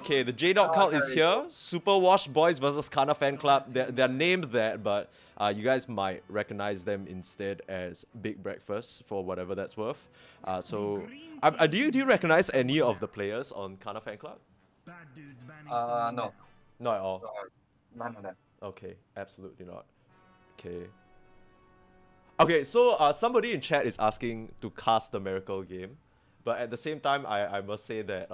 okay, the J-Dog count is here. Super Wash Boys versus Kana Fan Club. They're named that, but you guys might recognize them instead as Big Breakfast for whatever that's worth. So, do you recognize any of the players on Kana Fan Club? No. Not at all. None of them. Okay, absolutely not. Okay. Okay, so somebody in chat is asking to cast the Miracle game, but at the same time, I must say that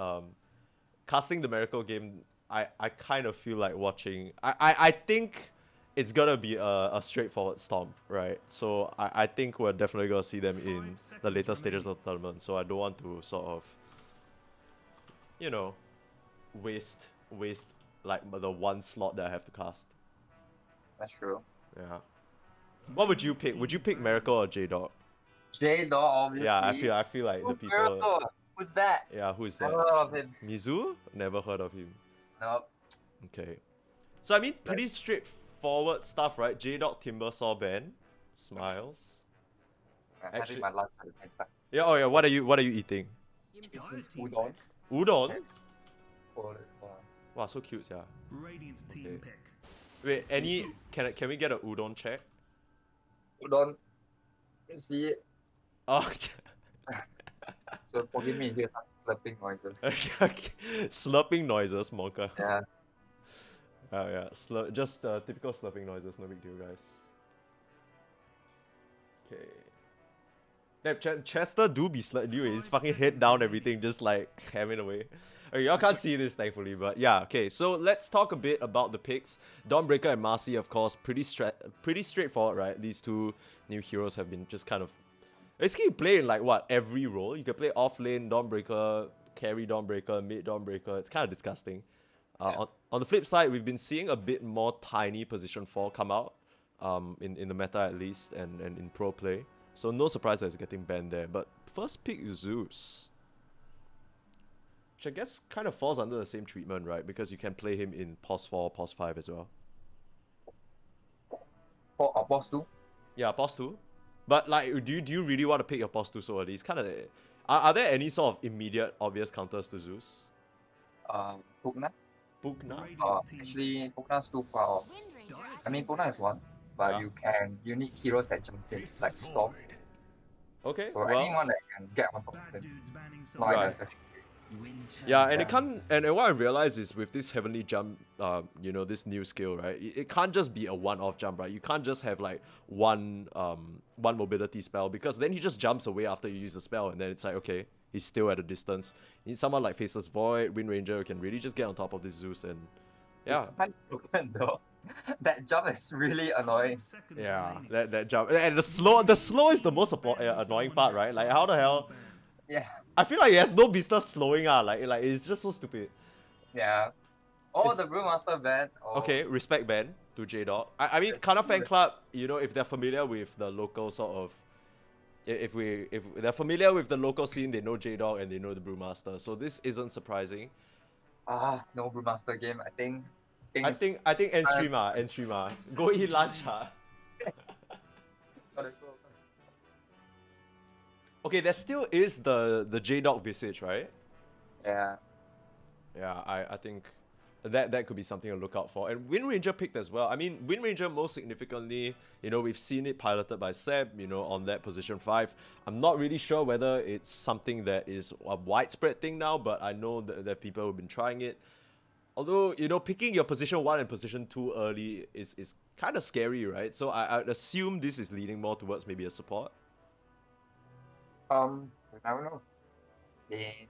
casting the Miracle game, I kind of feel like watching. I think it's gonna be a straightforward stomp, right? So I think we're definitely gonna see them in the later stages of the tournament. So I don't want to sort of, you know, waste like the one slot that I have to cast. That's true. Yeah. What would you pick? Would you pick Miracle or J-Dog? J-Dog, obviously. Yeah, I feel like the people. Miracle. Who's that? Yeah, who's that? Never heard of him. Mizu? Never heard of him. Nope. Okay. So I mean, pretty straightforward stuff, right? J-Dog Timbersaw band. Smiles. I'm having my lunch at the same time. Yeah, oh yeah, what are you eating? It's udon. Udon? Hold on. Wow, so cute, yeah. Radiant team pick. Wait, can we get a udon check? Udon. Let's see it. Oh, So forgive me if there's some slurping noises. okay. Slurping noises, Monka. Yeah. Oh yeah, just typical slurping noises, no big deal, guys. Okay. Damn, Chester do be dude, his fucking head down, everything, just like hammering away. Okay, y'all can't see this thankfully, but yeah, okay. So let's talk a bit about the picks. Dawnbreaker and Marcy, of course, pretty straightforward, right? These two new heroes have been just kind of basically you play in like what, every role. You can play off lane, Dawnbreaker, carry Dawnbreaker, mid Dawnbreaker. It's kind of disgusting. On the flip side, we've been seeing a bit more tiny position 4 come out, in the meta at least, and in pro play. So no surprise that it's getting banned there. But first pick Zeus, which I guess kind of falls under the same treatment, right? Because you can play him in POS 4, POS 5 as well. POS 2? Yeah, POS 2. But like, do you really want to pick your POS 2 so early? It's kind of... Are there any sort of immediate, obvious counters to Zeus? Pugna? Pugna? Actually, Pugna's too far off. I mean, Pugna is one, but you need heroes that jump in, like Storm. Okay, so well, anyone that can get on top of them. Yeah, and it can't. And what I realized is with this heavenly jump, you know, this new skill, right? It can't just be a one-off jump, right? You can't just have like one mobility spell, because then he just jumps away after you use the spell, and then it's like, okay, he's still at a distance. You need someone like Faceless Void, Wind Ranger, who can really just get on top of this Zeus, and yeah. It's kind of broken though. That jump is really annoying. Yeah, that jump, and the slow is the most annoying part, right? Like, how the hell? Yeah. I feel like he has no business slowing, like it's just so stupid. Yeah. Oh, the Brewmaster ban. Oh. Okay, respect ban to J-Dog. I mean, Kana Fan Club, you know, if they're familiar with the local sort of, if they're familiar with the local scene, they know J-Dog and they know the Brewmaster. So this isn't surprising. No Brewmaster game. I think end stream Go eat lunch Okay, there still is the J-Dog visage, right? Yeah. Yeah, I think that could be something to look out for. And Wind Ranger picked as well. I mean, Wind Ranger most significantly, you know, we've seen it piloted by Seb, you know, on that position 5. I'm not really sure whether it's something that is a widespread thing now, but I know that people have been trying it. Although, you know, picking your position 1 and position 2 early is kind of scary, right? So I'd assume this is leaning more towards maybe a support. I don't know.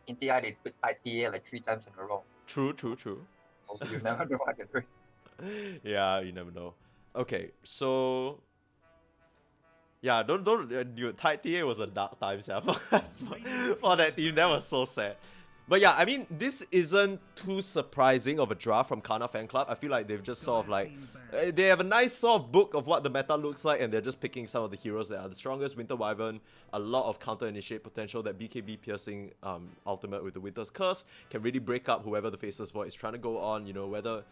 In TI, they put ITA like 3 times in a row. True. Also, you never know what they're doing. Yeah, you never know. Okay, so yeah, don't dude. TA was a dark time, for that team. That was so sad. But yeah, I mean, this isn't too surprising of a draft from Kana Fan Club. I feel like they've just sort of like, they have a nice sort of book of what the meta looks like, and they're just picking some of the heroes that are the strongest. Winter Wyvern, a lot of counter-initiate potential. That BKB piercing ultimate with the Winter's Curse can really break up whoever the Faceless Void is trying to go on, you know, whether...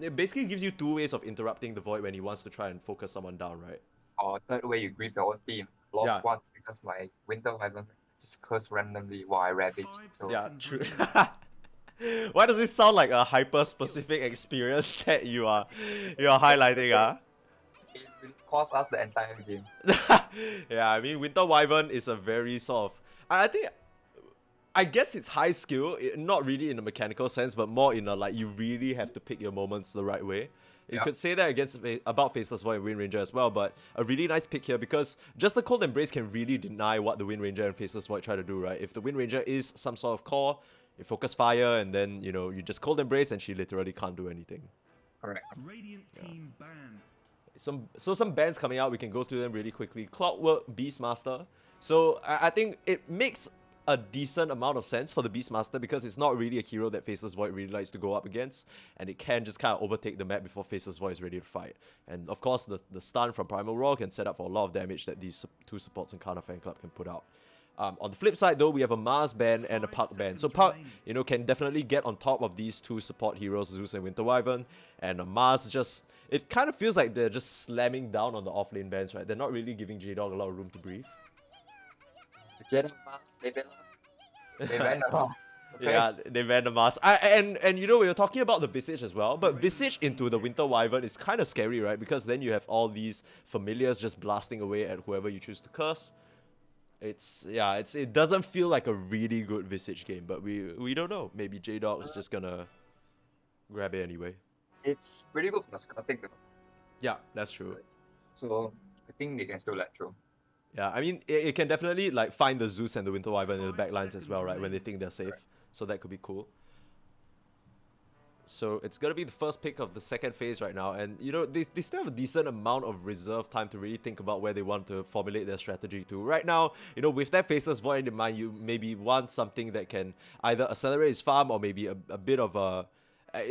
It basically gives you 2 ways of interrupting the Void when he wants to try and focus someone down, right? Or third way, you grief your own team. Lost one because my Winter Wyvern just cursed randomly while I ravaged. So. Yeah, true. Why does this sound like a hyper-specific experience that you're highlighting, ah? It will cost us the entire game. Yeah, I mean, Winter Wyvern is a very sort of... I think... I guess it's high skill, not really in a mechanical sense, but more in a, like, you really have to pick your moments the right way. You could say that about Faceless Void and Wind Ranger as well, but a really nice pick here because just the Cold Embrace can really deny what the Wind Ranger and Faceless Void try to do, right? If the Wind Ranger is some sort of core, you focus fire, and then, you know, you just Cold Embrace and she literally can't do anything. Correct. Radiant team banned. Some bans coming out, we can go through them really quickly. Clockwork Beastmaster. So I think it makes a decent amount of sense for the Beastmaster because it's not really a hero that Faceless Void really likes to go up against, and it can just kind of overtake the map before Faceless Void is ready to fight. And of course, the stun from Primal Roar can set up for a lot of damage that these two supports in Karna Fan Club can put out. On the flip side though, we have a Mars ban and a Puck ban. So Puck, you know, can definitely get on top of these two support heroes, Zeus and Winter Wyvern, and Mars just... It kind of feels like they're just slamming down on the offlane bans, right? They're not really giving J-Dog a lot of room to breathe. Jedi Mask, they ban the Mask. Okay? Yeah, they ban the Mask. And you know, we were talking about the Visage as well, but Visage into the Winter Wyvern is kind of scary, right? Because then you have all these familiars just blasting away at whoever you choose to curse. It doesn't feel like a really good Visage game, but we don't know. Maybe J-Dog's just gonna grab it anyway. It's pretty good for the scouting though. Yeah, that's true. So I think they can still let through. Yeah, I mean, it can definitely like find the Zeus and the Winter Wyvern in the backlines as well, right? When they think they're safe. So that could be cool. So it's going to be the first pick of the second phase right now. And, you know, they still have a decent amount of reserve time to really think about where they want to formulate their strategy to. Right now, you know, with that Faceless Void in mind, you maybe want something that can either accelerate his farm or maybe a bit of a...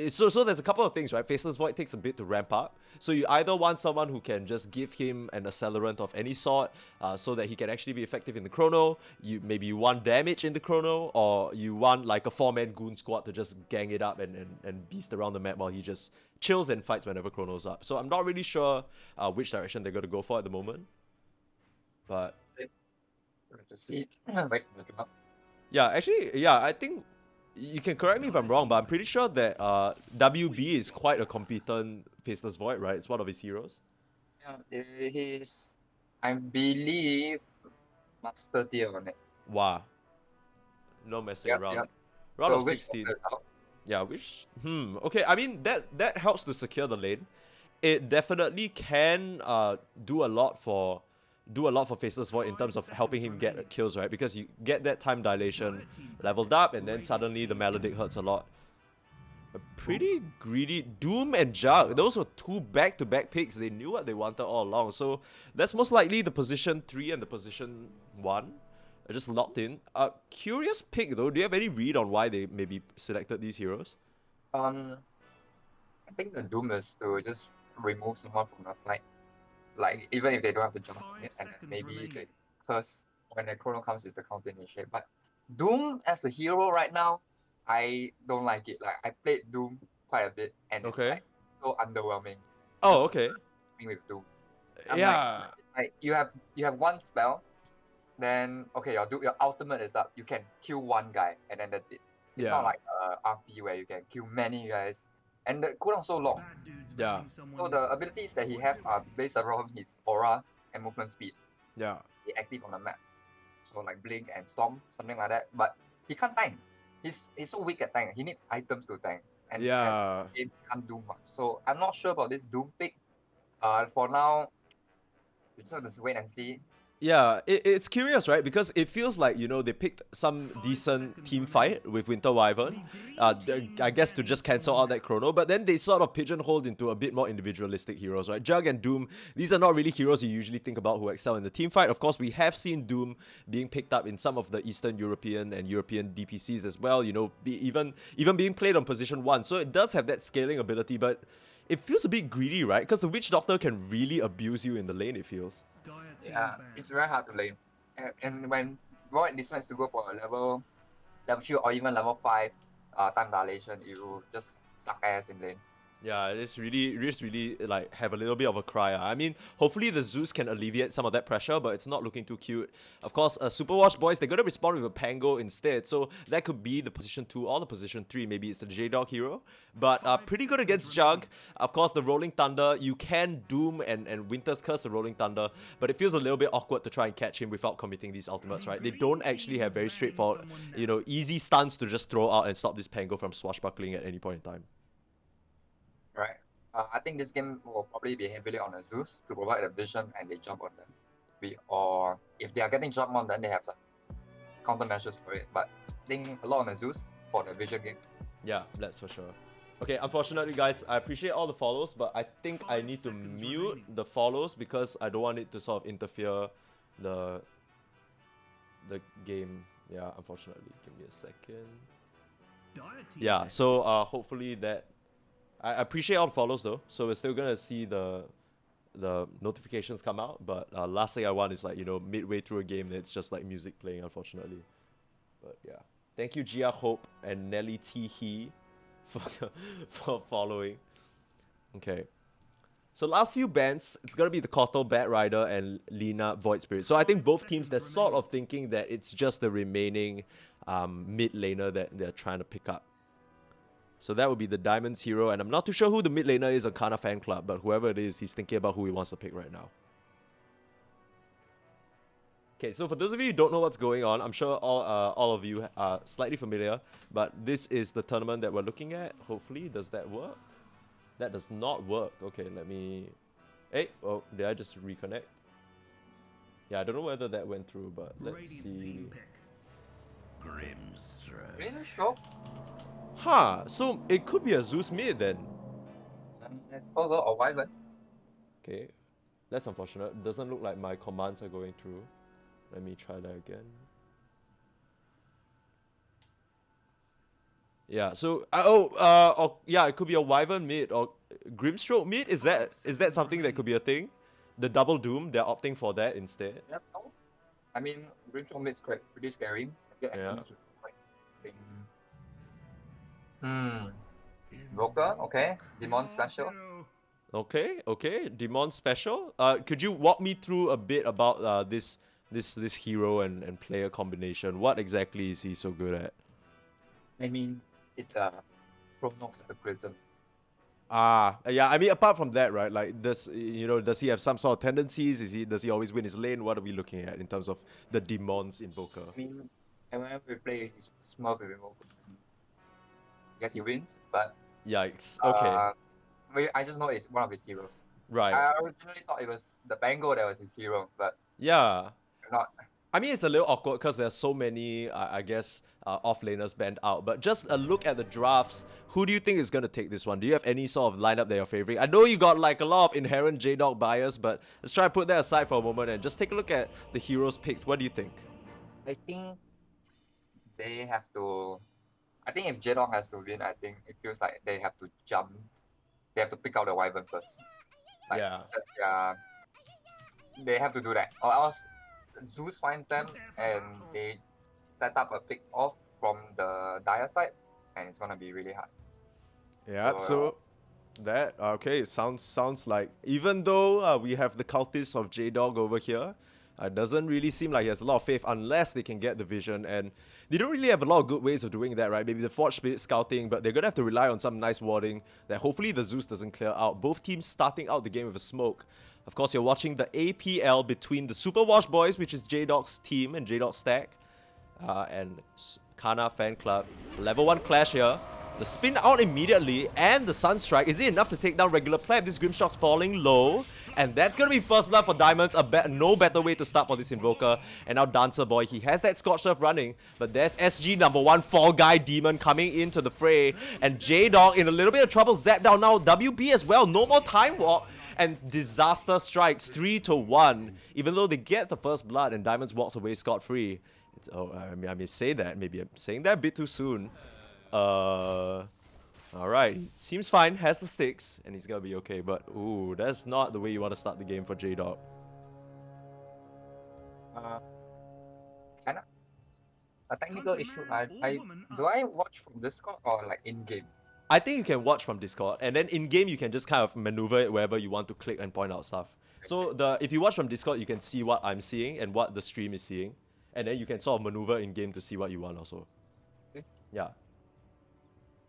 So there's a couple of things, right? Faceless Void takes a bit to ramp up. So you either want someone who can just give him an accelerant of any sort so that he can actually be effective in the chrono. Maybe you want damage in the chrono, or you want like a 4-man goon squad to just gang it up and beast around the map while he just chills and fights whenever chrono's up. So I'm not really sure which direction they're going to go for at the moment. But... To see. Wait for the draft. Yeah, actually, yeah, I think... You can correct me if I'm wrong, but I'm pretty sure that WB is quite a competent Faceless Void, right? It's one of his heroes. Yeah, he's, I believe, Master tier on it. Wow. No messing around. Yep. Round So of which 16. doctor is out? Yeah, okay, I mean, that helps to secure the lane. It definitely can do a lot for Faceless Void in terms of helping him get kills, right? Because you get that time dilation leveled up, and then suddenly the Maledict hurts a lot. A pretty greedy Doom and Jug. Those were two back-to-back picks. They knew what they wanted all along. So that's most likely the position 3 and the position 1. Are just locked in. Curious pick though. Do you have any read on why they maybe selected these heroes? I think the Doom is to just remove someone from the fight. Like, even if they don't have to jump on it, and then maybe they curse when the chrono comes is the counter initiate. But Doom as a hero right now, I don't like it. Like, I played Doom quite a bit, and it's like so underwhelming. Oh, okay. With Doom. Yeah. Like you have one spell, then okay, your ultimate is up. You can kill one guy, and then that's it. It's not like RP where you can kill many guys. And the cooldown so long. Yeah. So the abilities that he have are based around his aura and movement speed. Yeah. He active on the map. So like Blink and Storm, something like that. But he can't tank. He's so weak at tank. He needs items to tank. And he can't do much. So I'm not sure about this Doom pick. For now, we just have to wait and see. Yeah, it's curious, right? Because it feels like, you know, they picked some decent team fight with Winter Wyvern, I guess to just cancel out that chrono, but then they sort of pigeonholed into a bit more individualistic heroes, right? Jug and Doom, these are not really heroes you usually think about who excel in the team fight. Of course, we have seen Doom being picked up in some of the Eastern European and European DPCs as well, you know, even being played on position 1. So it does have that scaling ability, but it feels a bit greedy, right? Because the Witch Doctor can really abuse you in the lane, it feels. Yeah, it's very hard to lane. And when Void decides to go for a level 3 or even level 5 time dilation, you just suck ass in lane. Yeah, it's really like have a little bit of a cry. I mean, hopefully the Zeus can alleviate some of that pressure, but it's not looking too cute. Of course, Superwash boys, they're gonna respond with a Pango instead, so that could be the position 2 or the position 3. Maybe it's the J-Dog hero, but pretty good against Jug. Of course, the Rolling Thunder, you can Doom and Winter's Curse the Rolling Thunder, but it feels a little bit awkward to try and catch him without committing these ultimates, right? They don't actually have very straightforward, easy stunts to just throw out and stop this Pango from swashbuckling at any point in time. Right. I think this game will probably be heavily on the Zeus to provide a vision and they jump on them. Or if they are getting jumped on, then they have like countermeasures for it. But I think a lot on the Zeus for the vision game. Yeah, that's for sure. Okay, unfortunately, guys, I appreciate all the follows, but I think I need to mute the follows because I don't want it to sort of interfere the game. Yeah, unfortunately. Give me a second. Yeah, so hopefully that... I appreciate all the follows though, so we're still gonna see the notifications come out, but last thing I want is like, midway through a game it's just like music playing, unfortunately. But yeah. Thank you Gia Hope and Nelly T He for following. Okay. So last few bans, it's gonna be the Kotal Bat Rider and Lina Void Spirit. So I think both teams, they're sort of thinking that it's just the remaining mid laner that they're trying to pick up. So that would be the Diamonds hero, and I'm not too sure who the mid laner is on Kana Fan Club, but whoever it is, he's thinking about who he wants to pick right now. Okay, so for those of you who don't know what's going on, I'm sure all of you are slightly familiar, but this is the tournament that we're looking at. Hopefully, does that work? That does not work. Okay, let me... Hey, oh, did I just reconnect? Yeah, I don't know whether that went through, but let's see. Really sure? Huh, so it could be a Zeus mid then. I suppose so, or Wyvern. Okay, that's unfortunate. Doesn't look like my commands are going through. Let me try that again. Yeah, so yeah, it could be a Wyvern mid or Grimstroke mid. Is that something that could be a thing? The double Doom, they're opting for that instead. Yes, no. I mean, Grimstone mid's quite pretty scary. Yeah. Broker, okay. Demon special. Okay. Demon special. Could you walk me through a bit about this hero and player combination? What exactly is he so good at? I mean, it's a Chronox Cataclysm. Yeah. I mean, apart from that, right? Like, does he have some sort of tendencies? Does he always win his lane? What are we looking at in terms of the Demon's Invoker? I mean, whenever we play his Smurf with Invoker, I guess he wins, but Yikes. Okay. I just know it's one of his heroes. Right. I originally thought it was the Bango that was his hero, but Yeah. not. I mean, it's a little awkward because there's so many, I guess, off-laners banned out. But just a look at the drafts, who do you think is going to take this one? Do you have any sort of lineup that you're favoring? I know you got like a lot of inherent J-Dog bias, but let's try to put that aside for a moment and just take a look at the heroes picked. What do you think? I think they have to. I think if J-Dog has to win, I think it feels like they have to jump. They have to pick out the Wyvern first. Like, Yeah. They have to do that, or else Zeus finds them and they set up a pick off from the Dire side, and it's gonna be really hard. Yeah, so that, okay, it sounds like, even though we have the cultists of J-Dog over here, it doesn't really seem like he has a lot of faith unless they can get the vision, and they don't really have a lot of good ways of doing that, right? Maybe the Forge Spirit scouting, but they're gonna have to rely on some nice warding that hopefully the Zeus doesn't clear out. Both teams starting out the game with a smoke. Of course, you're watching the APL between the Superwash boys, which is J-Dog's team and J-Dog's stack, and Kana Fan Club. Level 1 clash here. The spin out immediately, and the Sunstrike. Is it enough to take down regular play? This Grimshock's falling low, and that's gonna be first blood for Diamonds. No better way to start for this Invoker. And now Dancer Boy, he has that Scorched Earth running, but there's SG number 1 Fall Guy Demon coming into the fray, and J-Dog in a little bit of trouble. Zap down now, WB as well, no more Time Walk, and Disaster strikes 3-1. Even though they get the first blood and Diamonds walks away scot-free. I may say that, maybe I'm saying that a bit too soon. Alright, seems fine, has the sticks, and he's gonna be okay, but ooh, that's not the way you want to start the game for J-Dog. Kinda a technical issue. Do I watch from Discord or like in game? I think you can watch from Discord, and then in game you can just kind of maneuver it wherever you want to click and point out stuff. So if you watch from Discord, you can see what I'm seeing and what the stream is seeing, and then you can sort of maneuver in game to see what you want also. See? Yeah.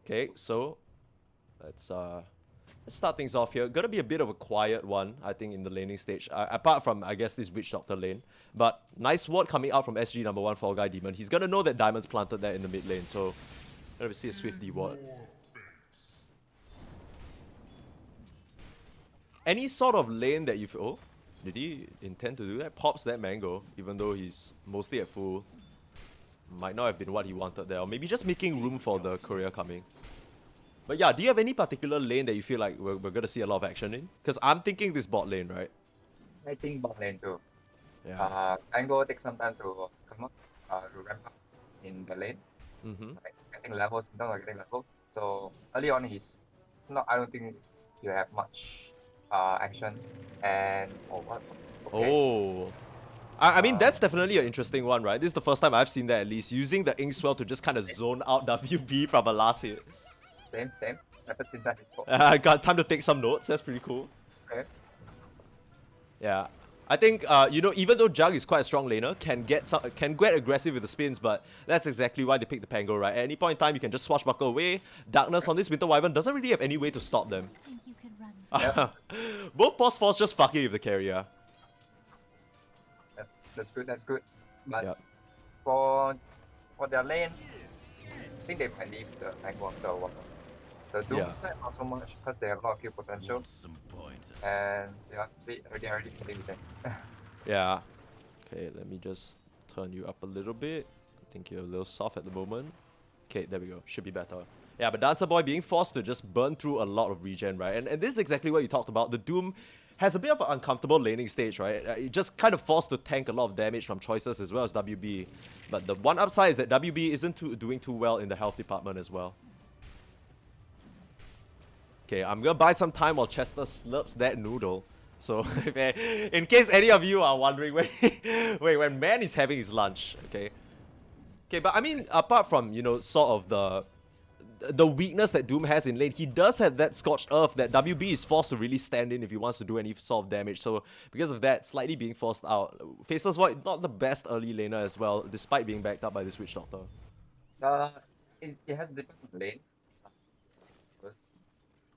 Okay, so let's start things off here. Gonna be a bit of a quiet one, I think, in the laning stage. Apart from, I guess, this Witch Doctor lane. But nice ward coming out from SG number 1 Fall Guy Demon. He's gonna know that Diamond's planted there in the mid lane, so gonna see a Swifty ward. Any sort of lane that you feel... Oh, did he intend to do that? Pops that mango, even though he's mostly at full. Might not have been what he wanted there, or maybe just making room for the courier coming. But yeah, do you have any particular lane that you feel like we're gonna see a lot of action in? Because I'm thinking this bot lane, right? I think bot lane too. Yeah. Tango takes some time to come up, to ramp up in the lane. Like getting levels, in terms of getting levels. So early on, he's not. I don't think you have much action. And what? Okay. Oh. I mean, that's definitely an interesting one, right? This is the first time I've seen that, at least. Using the Inkswell to just kind of zone out WB from a last hit. Same. Never seen that before. I got time to take some notes. That's pretty cool. Okay. Yeah. I think, you know, even though Jug is quite a strong laner, can get aggressive with the spins, but that's exactly why they picked the Pango, right? At any point in time, you can just swashbuckle away. Darkness on this Winter Wyvern doesn't really have any way to stop them. Think you could run. Both boss force just fucking with the carrier. That's good. But Yep. for their lane, I think they might leave the Tango after a while. The Doom Yeah. side not so much because they have a lot of kill potential. And yeah, see, they're already killing them. Yeah. Okay, let me just turn you up a little bit. I think you're a little soft at the moment. Okay, there we go. Should be better. Yeah, but Dancer Boy being forced to just burn through a lot of regen, right? And this is exactly what you talked about. The Doom has a bit of an uncomfortable laning stage, right? It just kind of forced to tank a lot of damage from choices as well as WB. But the one upside is that WB isn't doing too well in the health department as well. Okay, I'm gonna buy some time while Chester slurps that noodle. So, in case any of you are wondering, wait, when man is having his lunch, okay? Okay, but I mean, apart from, you know, sort of the weakness that Doom has in lane, he does have that Scorched Earth that WB is forced to really stand in if he wants to do any sort of damage. So, because of that, slightly being forced out. Faceless Void, not the best early laner as well, despite being backed up by this Witch Doctor. It has different lane. First,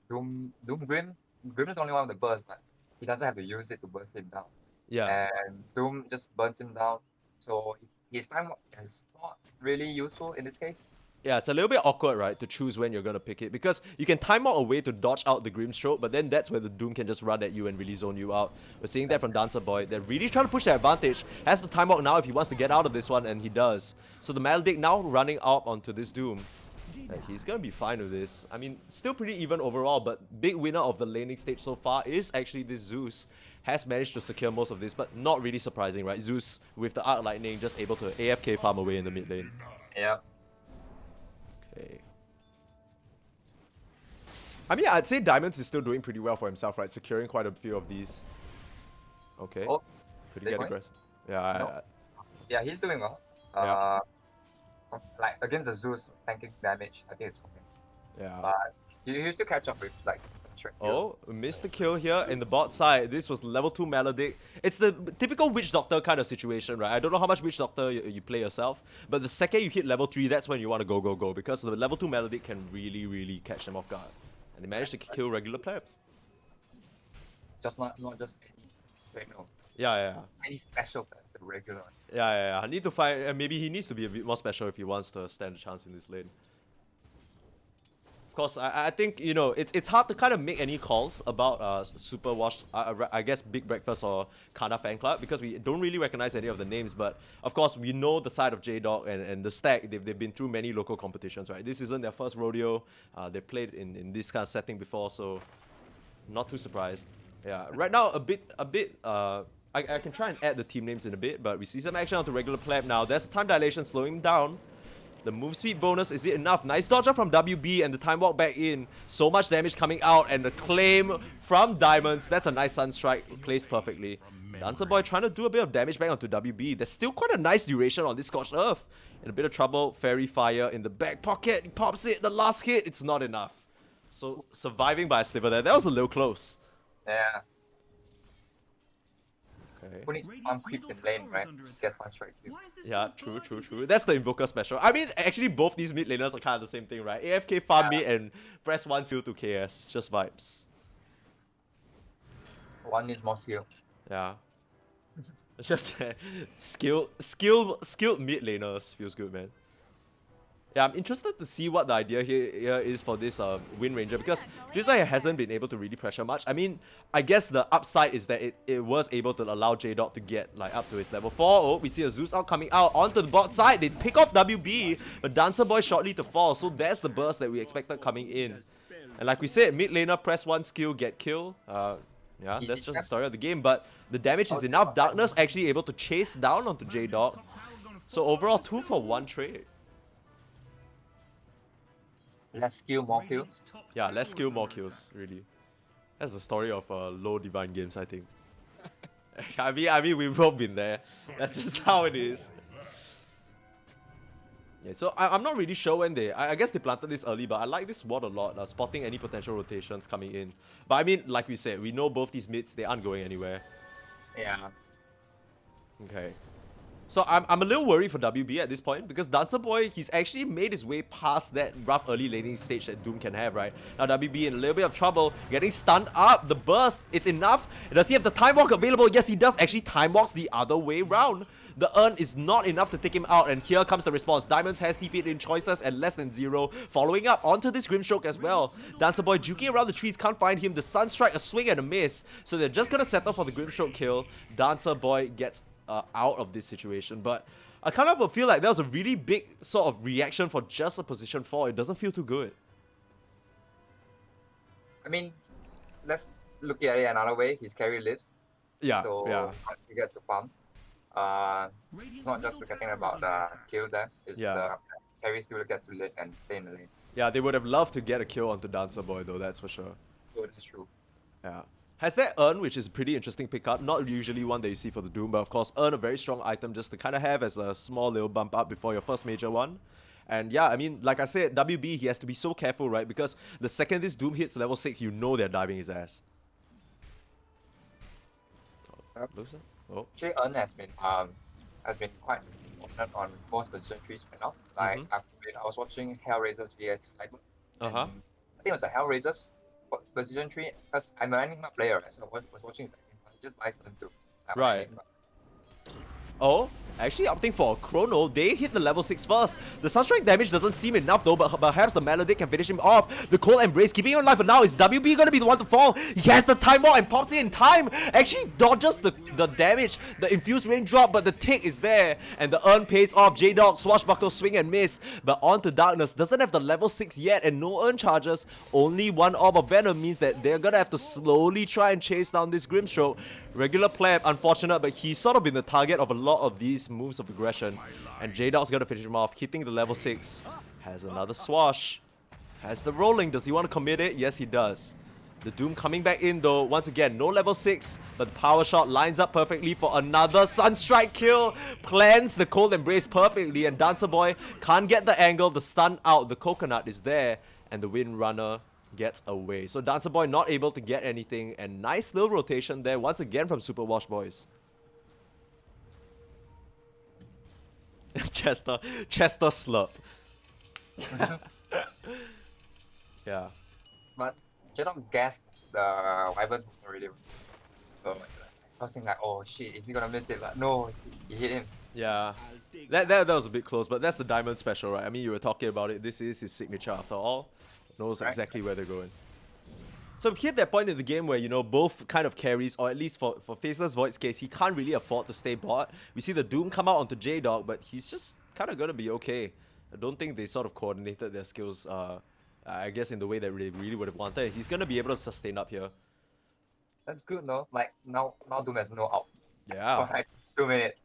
Doom Grim is the only one with the burst, but he doesn't have to use it to burst him down. Yeah. And Doom just burns him down. So his time is not really useful in this case. Yeah, it's a little bit awkward, right, to choose when you're gonna pick it, because you can time out a way to dodge out the Grimstroke, but then that's where the Doom can just run at you and really zone you out. We're seeing that from Dancer Boy. They're really trying to push their advantage. Has to time out now if he wants to get out of this one, and he does. So the Maledict now running out onto this Doom. He's gonna be fine with this. I mean, still pretty even overall, but big winner of the laning stage so far is actually this Zeus. Has managed to secure most of this, but not really surprising, right? Zeus with the Arc Lightning just able to AFK farm away in the mid lane. Yeah. Okay. I mean, I'd say Diamonds is still doing pretty well for himself, right? Securing quite a few of these. Okay. Oh, Could he get aggressive? Yeah, No. Yeah, he's doing well. Yeah. Like against the Zeus tanking damage, I think it's fine. yeah. But you still catch up with like some trick Oh, kills. missed the kill here in the bot side. This was level 2 Maledict. It's the typical Witch Doctor kind of situation, right? I don't know how much Witch Doctor you play yourself, but the second you hit level 3, that's when you want to go, because the level 2 Maledict can really catch them off guard. And they managed to kill regular pleb. Just not just any, no, Yeah. any special players, a regular one. Yeah. I need to find... maybe he needs to be a bit more special if he wants to stand a chance in this lane. Of course, I think, you know, it's hard to kind of make any calls about Super Wash, I guess Big Breakfast or Kana Fan Club, because we don't really recognize any of the names, but of course we know the side of J-Dog and the Stack. They've been through many local competitions, right? This isn't their first rodeo. They've played in this kind of setting before, so not too surprised. Yeah, right now a bit I can try and add the team names in a bit, but we see some action onto regular pleb now. There's time dilation slowing him down. The move speed bonus, is it enough? Nice dodger from WB and the time walk back in. So much damage coming out and the claim from Diamonds. That's a nice Sunstrike, placed perfectly. Dancer Boy trying to do a bit of damage back onto WB. There's still quite a nice duration on this Scorched Earth. In a bit of trouble, Fairy Fire in the back pocket. He pops it, the last hit, it's not enough. So surviving by a sliver there. That was a little close. Yeah. Okay. Who needs farm creeps in lane, right? Just get Sunstrike kills. Yeah, true. That's the Invoker special. I mean, actually, both these mid laners are kind of the same thing, right? AFK farm mid and press 1 seal to KS. Just vibes. One needs more skill. Yeah. It's just skilled mid laners feels good, man. Yeah, I'm interested to see what the idea here is for this Wind Ranger, because it feels like it hasn't been able to really pressure much. I mean, I guess the upside is that it was able to allow J-Dog to get like up to his level 4. Oh, we see a Zeus out coming out onto the bot side. They pick off WB, but Dancer Boy shortly to fall. So there's the burst that we expected coming in. And like we said, mid laner press 1 skill, get kill. Yeah, Easy that's just the trap. story of the game, but the damage is enough. Darkness actually able to chase down onto J-Dog. So overall, 2 for 1 trade. Less skill, more kill. Yeah, less skill, more kills, really. That's the story of low divine games, I think. I mean, we've all been there. That's just how it is. Yeah, so I'm not really sure when they... I guess they planted this early, but I like this ward a lot, spotting any potential rotations coming in. But I mean, like we said, we know both these mids, they aren't going anywhere. Yeah. Okay. So I'm a little worried for WB at this point, because Dancer Boy, he's actually made his way past that rough early laning stage that Doom can have, right? Now WB in a little bit of trouble, getting stunned up, the burst, it's enough. Does he have the Time Walk available? Yes, he does. Actually, Time Walks the other way round. The urn is not enough to take him out, and here comes the response. Diamonds has TP'd in choices at less than 0, following up onto this Grimstroke as well. Dancer Boy juking around the trees, can't find him. The Sunstrike, a swing and a miss, so they're just gonna settle for the Grimstroke kill. Dancer Boy gets out of this situation, but I kind of feel like that was a really big sort of reaction for just a position 4. It doesn't feel too good. I mean, let's look at it another way. His carry lives. Yeah, So yeah. he gets to farm. It's not just forgetting about the kill there. It's the carry still gets to live and stay in the lane. Yeah, they would have loved to get a kill onto Dancer Boy though, that's for sure. So that's true. Yeah. Has that Urn, which is a pretty interesting pickup, not usually one that you see for the Doom, but of course Urn, a very strong item just to kind of have as a small little bump up before your first major one. And yeah, I mean, like I said, WB, he has to be so careful, right? Because the second this Doom hits level 6, you know they're diving his ass. Yep. Looks like... Oh. Actually, Earn has been quite important on most position trees right now. Like I was watching Hellraiser's vs Cyber. I think it was a Hellraiser's position tree, because I'm an Enigma player, right? So I was watching his Enigma. Just buys them too. Right. Oh, actually opting for a Chrono. They hit the level 6 first. The Sunstrike damage doesn't seem enough though, but perhaps the Melodic can finish him off. The Cold Embrace keeping him alive for now. Is WB gonna be the one to fall? He has the Time Walk and pops it in time. Actually dodges the damage, the Infused Raindrop, but the tick is there. And the Urn pays off. J-Dog, Swashbuckle, swing and miss. But on to Darkness. Doesn't have the level 6 yet and no Urn charges. Only one Orb of Venom means that they're gonna have to slowly try and chase down this Grimstroke. Regular pleb, unfortunate, but he's sort of been the target of a lot of these moves of aggression. And J-Dog's gonna finish him off, hitting the level 6. Has another swash. Has the rolling. Does he want to commit it? Yes, he does. The Doom coming back in though. Once again, no level 6, but the power shot lines up perfectly for another Sunstrike kill. Plans the Cold Embrace perfectly, and Dancer Boy can't get the angle. The stun out. The coconut is there, and the Wind Runner gets away. So Dancer Boy not able to get anything, and nice little rotation there once again from Super Wash Boys. Chester slurp. Yeah. But J-Dog guessed the Wyvern already. So I was thinking like, oh shit, is he gonna miss it? But no, he hit him. Yeah. That was a bit close, but that's the Diamond special, right? I mean, you were talking about it. This is his signature after all. Knows exactly where they're going. So we hit that point in the game where, you know, both kind of carries, or at least for Faceless Void's case, he can't really afford to stay bot. We see the Doom come out onto J-Dog, but he's just kind of going to be okay. I don't think they sort of coordinated their skills, I guess, in the way that they really would have wanted. He's going to be able to sustain up here. That's good, no? Like, now Doom has no out. Yeah. For like 2 minutes.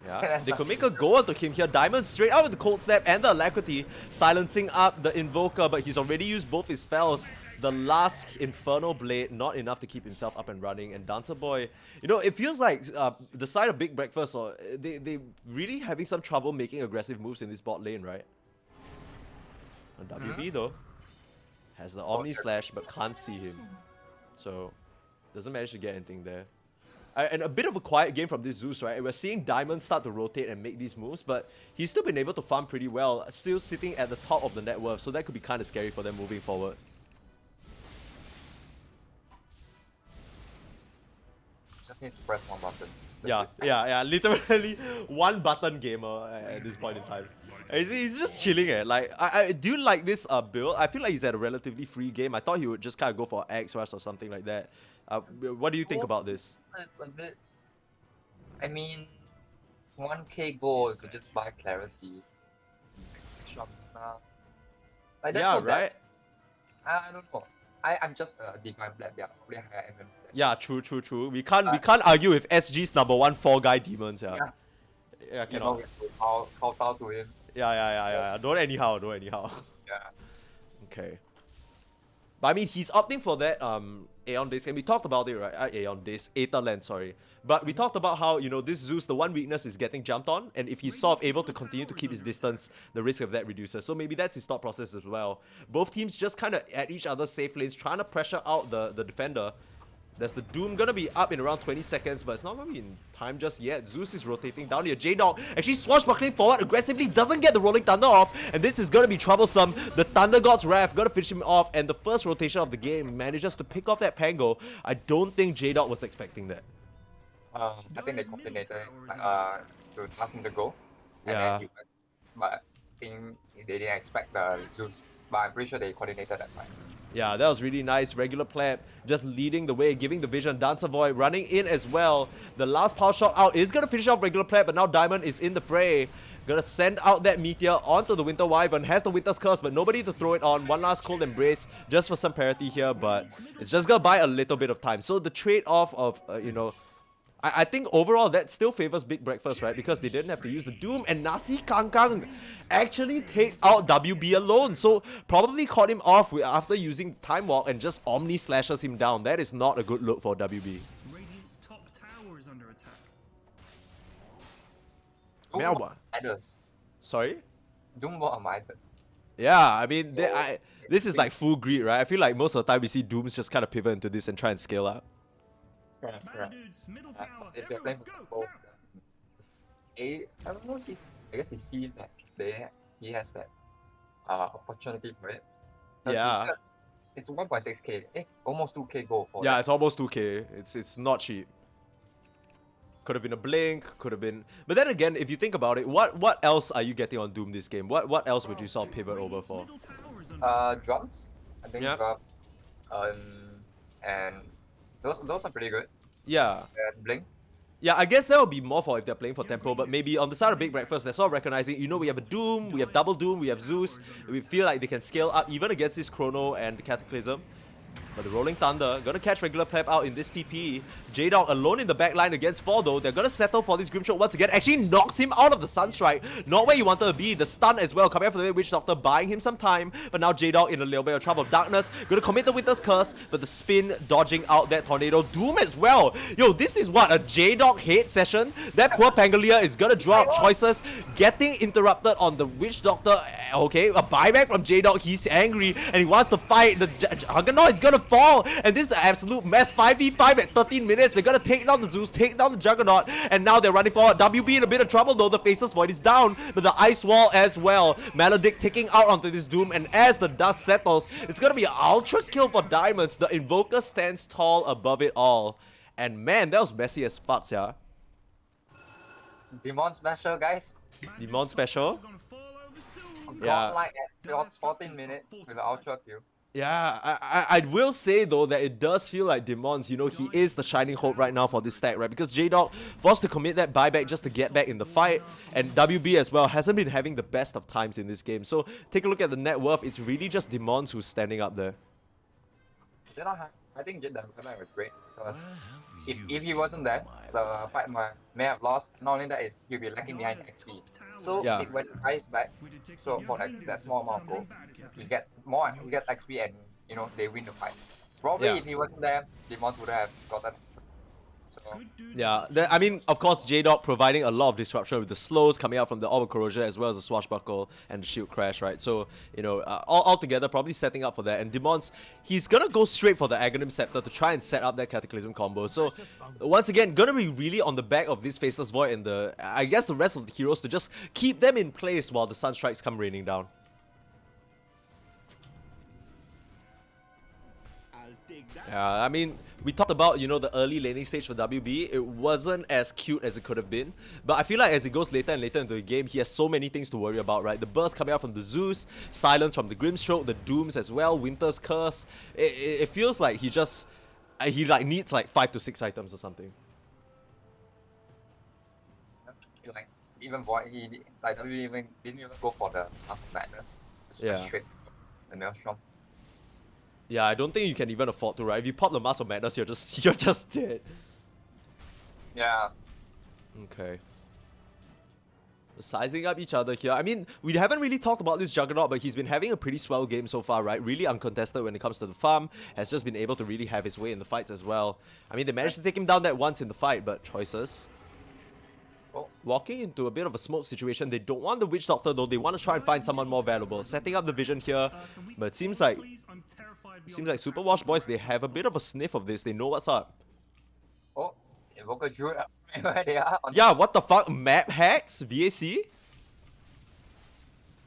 Yeah, they could make a go onto him here. Diamond straight out with the Cold Snap and the Alacrity, silencing up the Invoker, but he's already used both his spells. The last Infernal Blade, not enough to keep himself up and running. And Dancer Boy, you know, it feels like the side of Big Breakfast, or they really having some trouble making aggressive moves in this bot lane, right? And WB though Has the Omni Slash, but can't see him. So, doesn't manage to get anything there. And a bit of a quiet game from this Zeus, right? We're seeing Diamond start to rotate and make these moves, but he's still been able to farm pretty well, still sitting at the top of the net worth, so that could be kind of scary for them moving forward. Just needs to press one button. Yeah, yeah, literally one button gamer at this point in time. He's just chilling Like, I do like this build. I feel like he's at a relatively free game. I thought he would just kind of go for X Rush or something like that. What do you think about this? It's a bit. I mean, 1k gold, you could just buy clarities. Like, that's Yeah, not right? bad. I don't know. I'm just a divine pleb, yeah, probably higher MM pleb. Yeah, true. We can't argue with SG's number 1 4-guy demons, yeah. Yeah, You know, cannot. we have to kowtow to him. Yeah. Don't anyhow. Yeah. Okay. But I mean, he's opting for that Aeon Disc, and we talked about it, right? Aeon Disc, Aether Lens, sorry. But we talked about how, you know, this Zeus, the one weakness is getting jumped on, and if he's sort of able to continue to keep his distance, the risk of that reduces. So maybe that's his thought process as well. Both teams just kind of at each other's safe lanes, trying to pressure out the defender. There's the Doom gonna be up in around 20 seconds, but it's not gonna be in time just yet. Zeus is rotating down here. J-Dog actually swashbuckling forward aggressively, doesn't get the Rolling Thunder off, and this is gonna be troublesome. The Thunder God's Wrath gonna finish him off, and the first rotation of the game manages to pick off that Pango. I don't think J-Dog was expecting that. I think they coordinated to ask him to go. And Yeah. then he went. But I think they didn't expect the Zeus. But I'm pretty sure they coordinated that time. Yeah, that was really nice. Regular Pleb just leading the way, giving the vision. Dancer Void running in as well. The last power shot out is going to finish off Regular Pleb, but now Diamond is in the fray. Gonna send out that Meteor onto the Winter Wyvern. Has the Winter's Curse, but nobody to throw it on. One last Cold Embrace just for some parity here, but it's just gonna buy a little bit of time. So the trade-off of, you know, I think overall that still favors Big Breakfast, right? Because they didn't have to use the Doom, and Nasi Kangkang actually takes out WB alone. So probably caught him off after using Time Walk and just Omni slashes him down. That is not a good look for WB. Radiant's top tower is under attack. Meow. Midas. Sorry? Doom bought a Midas. Yeah, I mean, this is like full greed, right? I feel like most of the time we see Dooms just kind of pivot into this and try and scale up. Right. Dudes, middle tower. If you're playing for both, I don't know. I guess he sees that he has that opportunity for it. 'Cause Yeah. it's 1.6k. Almost 2k gold for Yeah, that. it's almost 2k. It's not cheap. Could have been a blink, could have been. But then again, if you think about it, what else are you getting on Doom this game? What else would you sort of pivot over for? Drums. I think Yeah. drums. And those are pretty good. Yeah. And blink. Yeah, I guess that would be more for if they're playing for tempo, but maybe on the side of Big Breakfast, they're sort of recognizing, you know, we have a Doom, we have Double Doom, we have Zeus. We feel like they can scale up even against this Chrono and the Cataclysm. But the Rolling Thunder gonna catch Regular Pleb out in this TP. J-Dog alone in the back line against 4 though. They're gonna settle for this Grimshot once again. Actually knocks him out of the Sunstrike. Not where you wanted to be. The stun as well. Coming up for the Witch Doctor, buying him some time. But now J-Dog in a little bit of trouble. Darkness gonna commit the Winter's Curse, but the spin dodging out that Tornado. Doom as well. Yo, this is what, a J-Dog hate session? That poor Pangolier is gonna draw out choices. Getting interrupted on the Witch Doctor. Okay, a buyback from J-Dog. He's angry and he wants to fight. The Juggernaut's gonna fall. And this is an absolute mess. 5v5 at 13 minutes. They're gonna take down the Zeus, take down the Juggernaut, and now they're running forward. WB in a bit of trouble though. The Faceless Void is down, but the Ice Wall as well. Maledict taking out onto this Doom, and as the dust settles, it's gonna be an ultra kill for Diamonds. The Invoker stands tall above it all. And man, that was messy as fuck, yeah. Demon special, guys. Demon special. Yeah. Godlike at 14 minutes with an ultra kill. Yeah, I will say though that it does feel like Demons, you know, he is the shining hope right now for this stack, right? Because J-Dog forced to commit that buyback just to get back in the fight, and WB as well hasn't been having the best of times in this game. So take a look at the net worth. It's really just Demons who's standing up there. I think the buyback was great because if he wasn't there, the fight may have lost. Not only that, is he'll be lacking behind XP. So Yeah. when he buys back, so for that small amount of gold, he gets XP, and you know they win the fight. Probably Yeah. if he wasn't there, Demons would have gotten. So Good dude Yeah, watching I mean, what's of course, going J-Dog providing a lot of disruption with the slows coming out from the Orb of Corrosion as well as the Swashbuckle and the Shield Crash, right? So, you know, all together, probably setting up for that. And Demons, he's gonna go straight for the Aghanim Scepter to try and set up that Cataclysm combo. So, once again, gonna be really on the back of this Faceless Void and the, I guess, the rest of the heroes to just keep them in place while the Sunstrikes come raining down. Yeah, I mean, we talked about, you know, the early laning stage for WB. It wasn't as cute as it could have been. But I feel like as it goes later and later into the game, he has so many things to worry about, right? The burst coming out from the Zeus, silence from the Grimstroke, the Dooms as well, Winter's Curse. It feels like he just... he like needs like 5 to 6 items or something. like even Void, he like didn't even go for the Mask of Madness. Just went Yeah. straight the Maelstrom. Yeah, I don't think you can even afford to, right? If you pop the Mask of Madness, you're just dead. Yeah. Okay. Sizing up each other here. I mean, we haven't really talked about this Juggernaut, but he's been having a pretty swell game so far, right? Really uncontested when it comes to the farm. Has just been able to really have his way in the fights as well. I mean, they managed to take him down that once in the fight, but choices. Oh. Walking into a bit of a smoke situation. They don't want the Witch Doctor, though. They want to try and find someone more valuable. Setting up the vision here. Can we But it seems pause, like... please? I'm terrified beyond Seems like capacity Superwash boys, right they now. have a bit of a sniff of this. They know what's up. Oh, Invoker Druid where they are on Yeah, what the fuck? Map hacks? VAC?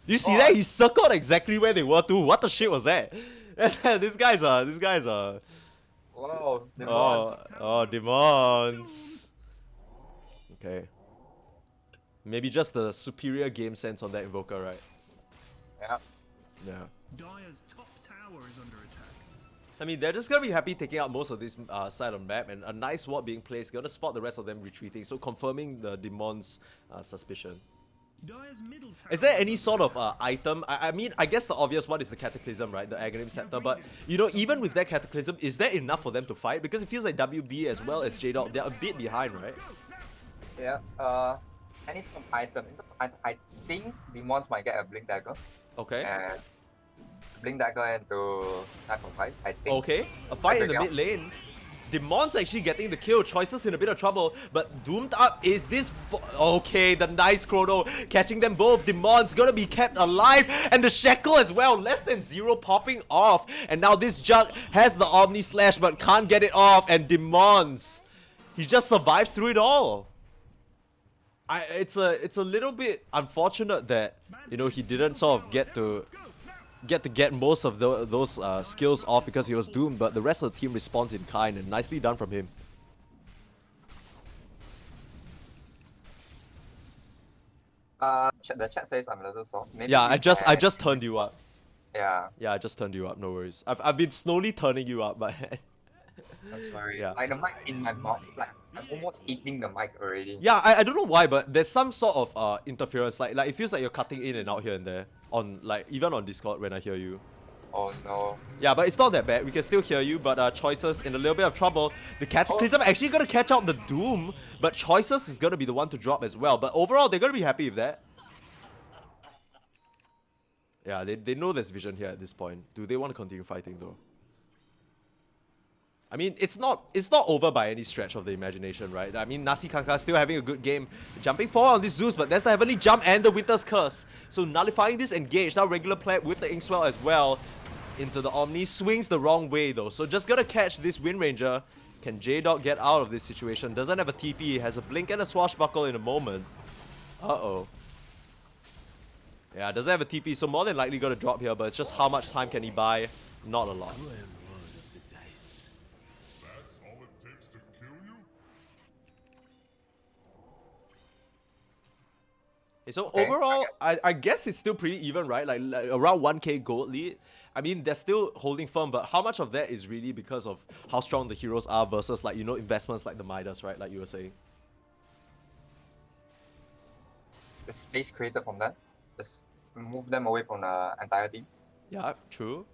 You see Oh, that? He circled exactly where they were too. What the shit was that? This guy's Wow, the demons. Okay. Maybe just the superior game sense on that Invoker, right? Yeah. Yeah. Dire's top tower is under attack. I mean, they're just gonna be happy taking out most of this side of the map, and a nice ward being placed, gonna spot the rest of them retreating, so confirming the demons' suspicion. Dire's middle tower Is there is any under sort of attack. item? I mean, I guess the obvious one is the Cataclysm, right? The Aghanim Scepter. But, you know, even with that Cataclysm, is that enough for them to fight? Because it feels like WB as well as J-Dog, they're a bit behind, right? Yeah. I need some item. I think Demons might get a Blink Dagger. Okay. And Blink Dagger into Sacrifice, I think. Okay. A fight in the Everything mid lane. Demon's actually getting the kill. Choices in a bit of trouble, but Doomed Up is this... Okay, the nice chrono catching them both. Demon's gonna be kept alive, and the Shackle as well. Less than 0 popping off. And now this Jug has the Omni Slash, but can't get it off. And Demon's... he just survives through it all. It's a little bit unfortunate that, you know, he didn't sort of get to most of those skills off because he was doomed, but the rest of the team responds in kind, and nicely done from him. The chat says I'm a little soft. Maybe Yeah, we I can- just turned you up. Yeah, Yeah, I just turned you up. No worries. I've been slowly turning you up, but I'm sorry. Yeah. Like the mic in my mouth, like I'm almost eating the mic already. yeah, I don't know why, but there's some sort of interference. Like it feels like you're cutting in and out here and there on like even on Discord when I hear you. Oh no. Yeah, but it's not that bad. We can still hear you, but Choices in a little bit of trouble. The Cataclysm actually gonna catch out the Doom, but Choices is gonna be the one to drop as well. But overall, they're gonna be happy with that. Yeah, they know there's vision here at this point. Do they want to continue fighting though? I mean, it's not over by any stretch of the imagination, right? I mean, Nasi Kanka still having a good game. Jumping forward on this Zeus, but there's the Heavenly Jump and the Winter's Curse. So nullifying this engage. Now regular play with the Inkswell as well. Into the Omni. Swings the wrong way though. So just gonna catch this Wind Ranger. Can J-Dog get out of this situation? Doesn't have a TP. Has a Blink and a Swashbuckle in a moment. Uh-oh. Yeah, doesn't have a TP, so more than likely gonna drop here, but it's just how much time can he buy? Not a lot. That's all it takes to kill you? So Okay, overall, I guess it's still pretty even, right? Like around 1k gold lead. I mean, they're still holding firm, but how much of that is really because of how strong the heroes are versus, like, you know, investments like the Midas, right? Like you were saying. The space created from that, just move them away from the entire team. Yeah, true.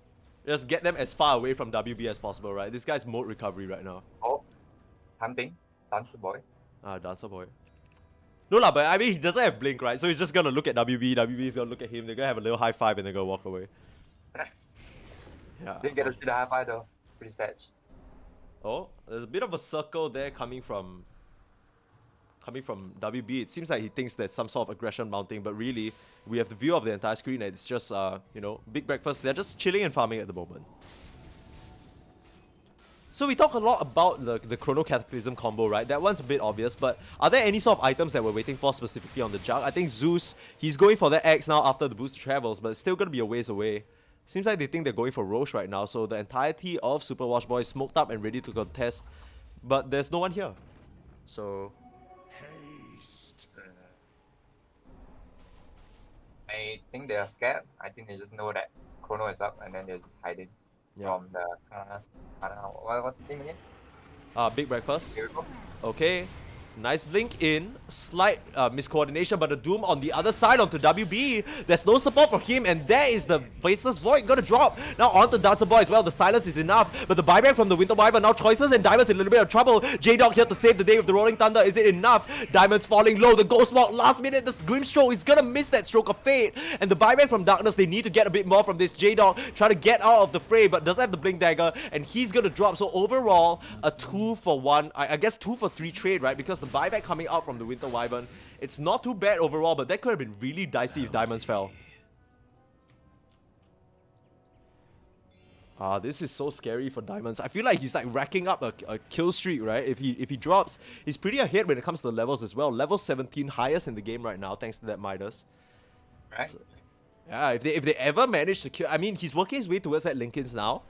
Just get them as far away from WB as possible, right? This guy's mode recovery right now. Oh, hunting, dancer boy. Dancer boy. No lah, but I mean, he doesn't have Blink, right? So he's just gonna look at WB, WB is gonna look at him, they're gonna have a little high five and they're gonna walk away. Yeah. Didn't get to see the high five though. It's pretty sad. Oh, there's a bit of a circle there coming from WB. It seems like he thinks there's some sort of aggression mounting, but really, we have the view of the entire screen and it's just, you know, Big Breakfast. They're just chilling and farming at the moment. So we talk a lot about the Chrono Cataclysm combo, right? That one's a bit obvious, but are there any sort of items that we're waiting for specifically on the jug? I think Zeus, he's going for that X now after the boost travels, but it's still going to be a ways away. Seems like they think they're going for Roche right now, so the entirety of Super Wash Boy is smoked up and ready to contest, but there's no one here. So... I think they are scared. I think they just know that Chrono is up and then they're just hiding from the what's the name again? Big Breakfast. Here we go. Okay. Nice blink in, slight miscoordination, but the Doom on the other side onto WB. There's no support for him, and there is the Faceless Void gonna drop. Now onto Dancer Boy as well, the silence is enough, but the buyback from the Winter Wyvern, now Choices and Diamonds in a little bit of trouble. J-Dog here to save the day with the Rolling Thunder, is it enough? Diamonds falling low, the Ghost Walk last minute, the Grim Stroke is gonna miss that Stroke of Fate, and the buyback from Darkness, they need to get a bit more from this J-Dog, try to get out of the fray, but doesn't have the Blink Dagger, and he's gonna drop. So overall, a 2-for-1, I guess 2-for-3 trade, right? Because the buyback coming out from the Winter Wyvern, it's not too bad overall, but that could have been really dicey if Diamonds fell. This is so scary for Diamonds. I feel like he's like racking up a kill streak, right? If he drops, he's pretty ahead when it comes to the levels as well. Level 17, highest in the game right now, thanks to that Midas. Right? So, yeah, if they ever manage to kill, I mean, he's working his way towards that Linken's now.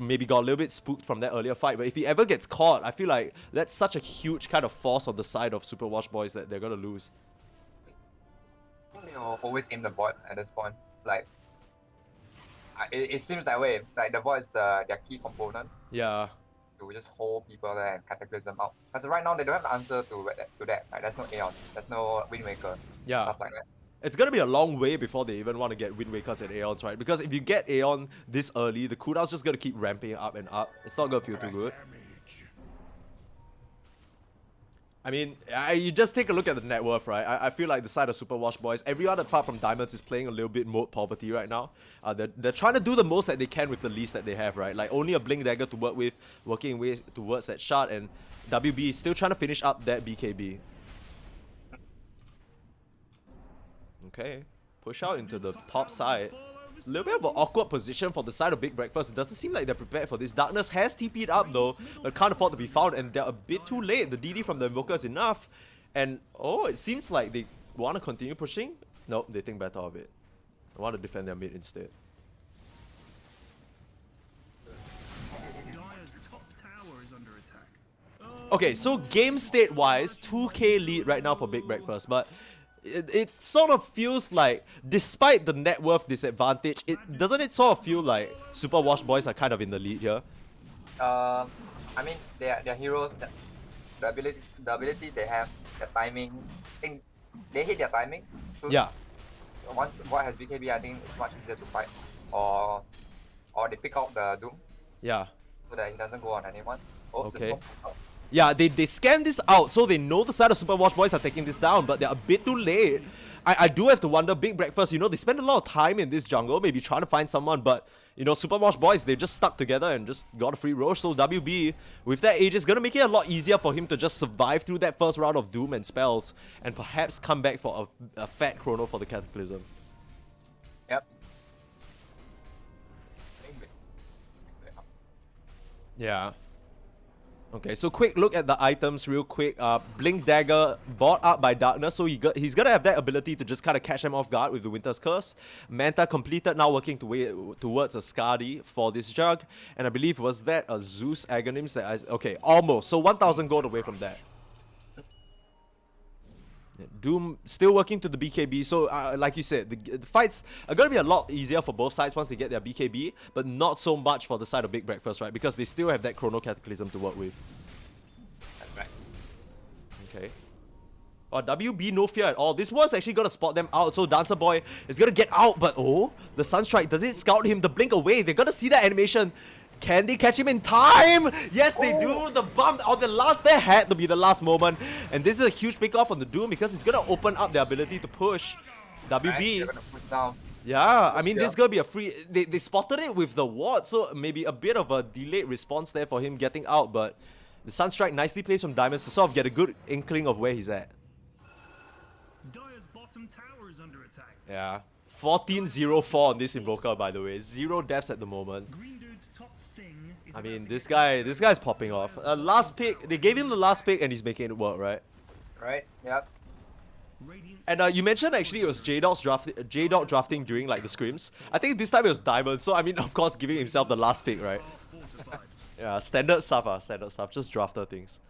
Maybe got a little bit spooked from that earlier fight, but if he ever gets caught, I feel like that's such a huge kind of force on the side of Super Wash Boys that they're gonna lose. You always aim the bot at this point. Like, it seems that way. Like the bot is their key component Yeah. to just hold people there and cataclysm out. Because right now they don't have the answer to that. Like there's no Aeon, there's no Wind Waker, Yeah. stuff like that. It's gonna be a long way before they even want to get Wind Wakers and Aeons, right? Because if you get Aeon this early, the cooldown's just gonna keep ramping up and up. It's not gonna feel too good. I mean, you just take a look at the net worth, right? I feel like the side of Super Wash Boys, every other apart from Diamonds is playing a little bit mode poverty right now. They're trying to do the most that they can with the least that they have, right? Like only a Blink Dagger to work with, working ways towards that shot, and WB is still trying to finish up that BKB. Okay, push out into the top side. A little bit of an awkward position for the side of Big Breakfast. It doesn't seem like they're prepared for this. Darkness has TP'd up though, but can't afford to be found, and they're a bit too late. The DD from the Invoker is enough. And oh, it seems like they want to continue pushing. Nope, they think better of it. They want to defend their mid instead. Dire's top tower is under attack. Okay, so game state wise, 2k lead right now for Big Breakfast, but it sort of feels like, despite the net worth disadvantage, doesn't it sort of feel like Super Wash Boys are kind of in the lead here? I mean, their heroes, the abilities they have, the timing. I think they hit their timing. So Yeah. once the bot has BKB, I think it's much easier to fight. Or they pick out the Doom Yeah. so that he doesn't go on anyone. Oh, the Okay. smoke out. Yeah, they scan this out, so they know the side of Super Wash Boys are taking this down, but they're a bit too late. I do have to wonder, Big Breakfast, you know, they spend a lot of time in this jungle, maybe trying to find someone, but, you know, Super Wash Boys, they just stuck together and just got a free Roche, so WB, with that age, is going to make it a lot easier for him to just survive through that first round of Doom and spells, and perhaps come back for a fat chrono for the Cataclysm. Yep. Yeah. Okay, so quick look at the items real quick. Blink Dagger bought up by Darkness, so he's gonna have that ability to just kind of catch them off guard with the Winter's Curse. Manta completed, now working towards a Skadi for this jug. And I believe, was that a Zeus Agonims that okay, almost. So 1,000 gold away from that. Doom still working to the BKB, so like you said, the fights are going to be a lot easier for both sides once they get their BKB, but not so much for the side of Big Breakfast, right? Because they still have that Chrono Cataclysm to work with. That's right. Okay. Oh, WB no fear at all. This one's actually going to spot them out, so Dancer Boy is going to get out, but oh, the Sunstrike, does it scout him? The blink away, they're going to see that animation. Can they catch him in time? Yes, they do. The bump on the last, there had to be the last moment. And this is a huge pick off on the Doom because it's going to open up their ability to push. Right, WB. they're gonna push down. Yeah, I mean, Yeah. this is gonna be a free. They spotted it with the ward, so maybe a bit of a delayed response there for him getting out, but the Sunstrike nicely plays from Diamonds to sort of get a good inkling of where he's at. Dire's bottom tower is under attack. Yeah. 14-0-4 on this Invoker, by the way. 0 deaths at the moment. Green dude's top thing is I about mean, to this get guy's popping off. Last pick, they gave him the last pick and he's making it work, right? Right? Yep. Radiant's And you mentioned actually it was J-Dog drafting during like the scrims. I think this time it was Diamond, so I mean, of course, giving himself the last pick, right? fortified. Yeah, standard stuff, just drafter things.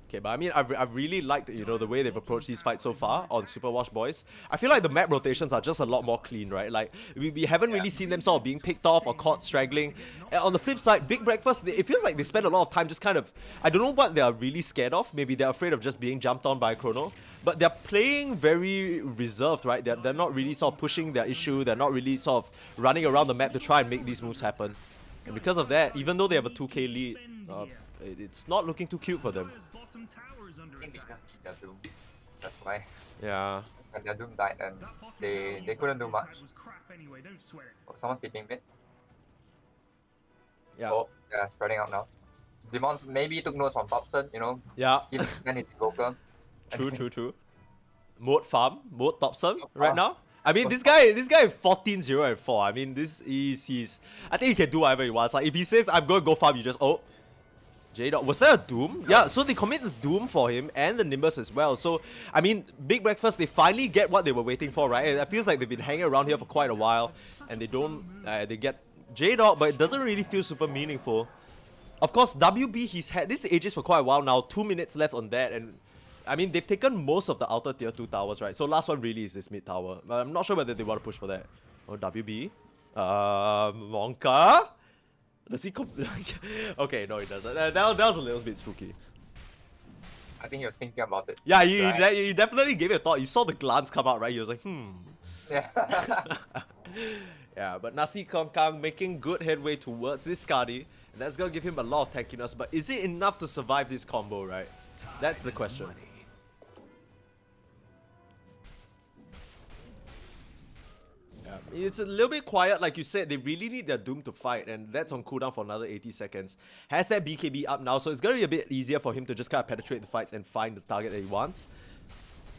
Okay, but I mean, I really liked, you know, the way they've approached these fights so far on Super Wash Boys. I feel like the map rotations are just a lot more clean, right? Like, we haven't really seen them sort of being picked off or caught straggling. And on the flip side, Big Breakfast, it feels like they spend a lot of time just kind of, I don't know what they're really scared of. Maybe they're afraid of just being jumped on by Chrono. But they're playing very reserved, right? They're not really sort of pushing their issue. They're not really sort of running around the map to try and make these moves happen. And because of that, even though they have a 2k lead, it's not looking too cute for them. Dire's bottom tower is under I think they attack. just keep their Doom. That's why. Yeah. When their Doom died, then That bottom they tower couldn't do under much. attack was crap anyway, don't sweat it. Oh, someone's keeping mid. Yeah. Oh, yeah, spreading out now. Demons maybe took notes from Thompson, you know, Yeah. give his Invoker. True. Mode farm, mode Thompson right farm. now. I mean, this guy 14-0-4. I mean, he's I think he can do whatever he wants. Like if he says I'm gonna go farm, you just J-Dog. Was there a Doom? Yeah, so they commit the Doom for him and the Nimbus as well. So, I mean, Big Breakfast, they finally get what they were waiting for, right? And it feels like they've been hanging around here for quite a while. And they don't, they get J-Dog, but it doesn't really feel super meaningful. Of course, WB, he's had this ages for quite a while now. 2 minutes left on that. And, I mean, they've taken most of the outer tier 2 towers, right? So last one really is this mid tower. But I'm not sure whether they want to push for that. Oh, WB. Monka? Does he okay, no, he doesn't. That was a little bit spooky. I think he was thinking about it. Yeah, right? he definitely gave it a thought. You saw the glance come out, right? He was like, Yeah. Yeah, but Nasi Kong Kang making good headway towards this Skadi. And that's gonna give him a lot of tankiness. But is it enough to survive this combo, right? That's the question. Yeah, it's a little bit quiet, like you said. They really need their Doom to fight, and that's on cooldown for another 80 seconds. Has that BKB up now, so it's gonna be a bit easier for him to just kind of penetrate the fights and find the target that he wants.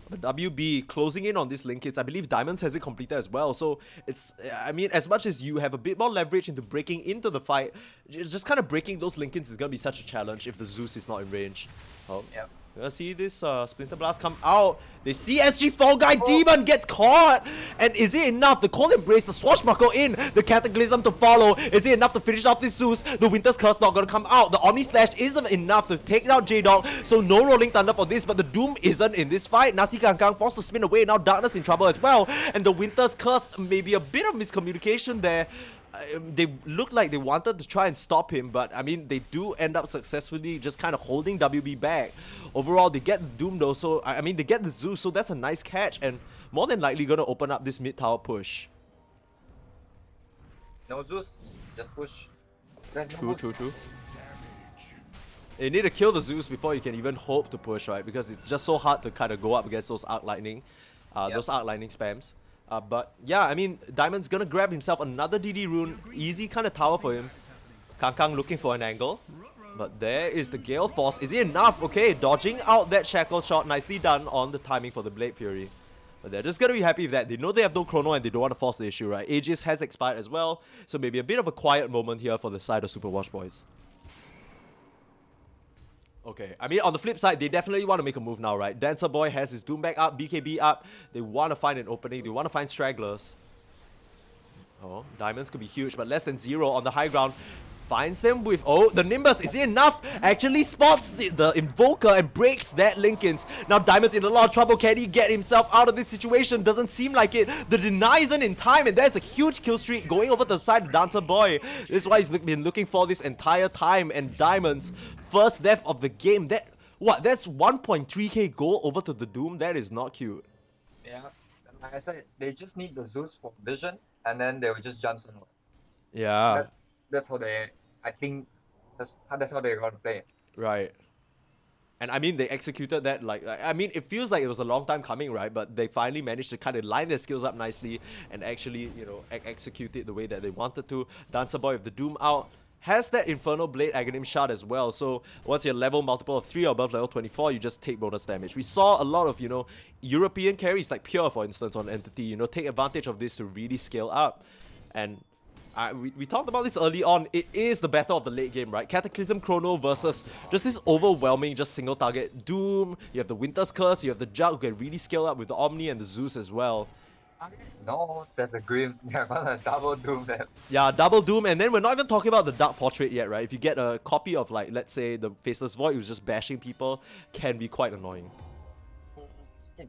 But WB closing in on this linkage, I believe Diamonds has it completed as well. So it's, I mean, as much as you have a bit more leverage into breaking into the fight, just kind of breaking those linkings is gonna be such a challenge if the Zeus is not in range. Oh. Yep. You're gonna see this Splinter Blast come out. They see SG Fall Guy Demon gets caught. And is it enough? The Cold Embrace, the Swashbuckle in, the Cataclysm to follow. Is it enough to finish off this Zeus? The Winter's Curse not gonna come out. The Omni Slash isn't enough to take out J-Dog. So no Rolling Thunder for this, but the Doom isn't in this fight. Nasi Kangkang forced to spin away. Now Darkness in trouble as well. And the Winter's Curse, maybe a bit of miscommunication there. They looked like they wanted to try and stop him, but I mean, they do end up successfully just kind of holding WB back. Overall, they get the Doom though, so I mean, they get the Zeus, so that's a nice catch, and more than likely gonna open up this mid tower push. No Zeus, just push. There's no boost. True. You need to kill the Zeus before you can even hope to push, right? Because it's just so hard to kind of go up against those Arc Lightning, those Arc Lightning spams. But yeah, I mean, Diamond's gonna grab himself another DD rune. Easy kind of tower for him. Kangkang looking for an angle. But there is the Gale Force. Is it enough? Okay, dodging out that Shackle shot. Nicely done on the timing for the Blade Fury. But they're just gonna be happy with that. They know they have no chrono and they don't want to force the issue, right? Aegis has expired as well. So maybe a bit of a quiet moment here for the side of Super Watch Boys. Okay, I mean, on the flip side, they definitely want to make a move now, right? Dancer Boy has his Doom back up, BKB up. They want to find an opening. They want to find stragglers. Oh, Diamonds could be huge, but less than 0 on the high ground. Finds them with, oh, the Nimbus, is it enough? Actually spots the Invoker and breaks that Linkins. Now Diamond's in a lot of trouble. Can he get himself out of this situation? Doesn't seem like it. The deny isn't in time, and there's a huge kill streak going over to the side of Dancer Boy. This is why he's been looking for this entire time, and Diamond's first death of the game. That's 1.3k gold over to the Doom. That is not cute. Yeah. Like I said, they just need the Zeus for vision, and then they will just jump somewhere. Yeah, That's how they, I think, that's how they're gonna play. right. And I mean, they executed that I mean, it feels like it was a long time coming, right? But they finally managed to kind of line their skills up nicely and actually, you know, execute it the way that they wanted to. Dancer Boy with the Doom out has that Infernal Blade Aghanim Shard as well. So once you're level multiple of 3 or above level 24, you just take bonus damage. We saw a lot of, you know, European carries like Pure, for instance, on Entity, you know, take advantage of this to really scale up. And we talked about this early on. It is the battle of the late game, right? Cataclysm Chrono versus just this overwhelming, just single target Doom. You have the Winter's Curse, you have the Jug who can really scale up with the Omni and the Zeus as well. No, there's a Grim. They're gonna double Doom them. Yeah, double Doom, and then we're not even talking about the Dark Portrait yet, right? If you get a copy of, like, let's say, the Faceless Void who's just bashing people, can be quite annoying. I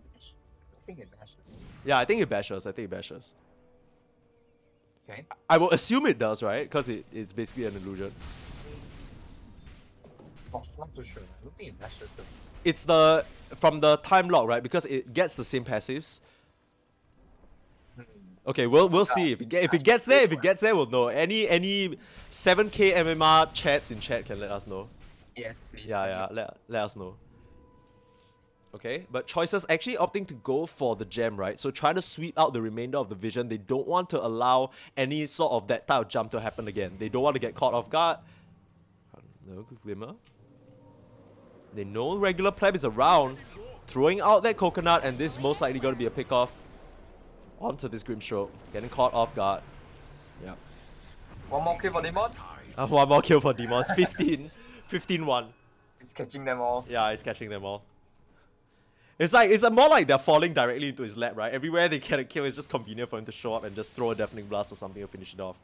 think it bashes. Yeah, I think it bashes. I think it bashes. Okay. I will assume it does, right? Because it's basically an illusion. Oh, not too sure. I don't think it bashes though. It's from the time lock, right? Because it gets the same passives. Okay, we'll see if it gets there. If it gets there, we'll know. Any 7K MMR chats in chat can let us know. Yes, please. Yeah, let us know. Okay, but Choices actually opting to go for the gem, right? So trying to sweep out the remainder of the vision. They don't want to allow any sort of that type of jump to happen again. They don't want to get caught off guard. No glimmer. They know regular pleb is around, throwing out that coconut, and this is most likely going to be a pick off onto this Grimstroke, getting caught off guard. Yeah. One more kill for Demons. One more kill for Demons. 15. 15-1. He's catching them all. Yeah, he's catching them all. It's more like they're falling directly into his lap, right? Everywhere they get a kill, it's just convenient for him to show up and just throw a Deafening Blast or something to finish it off.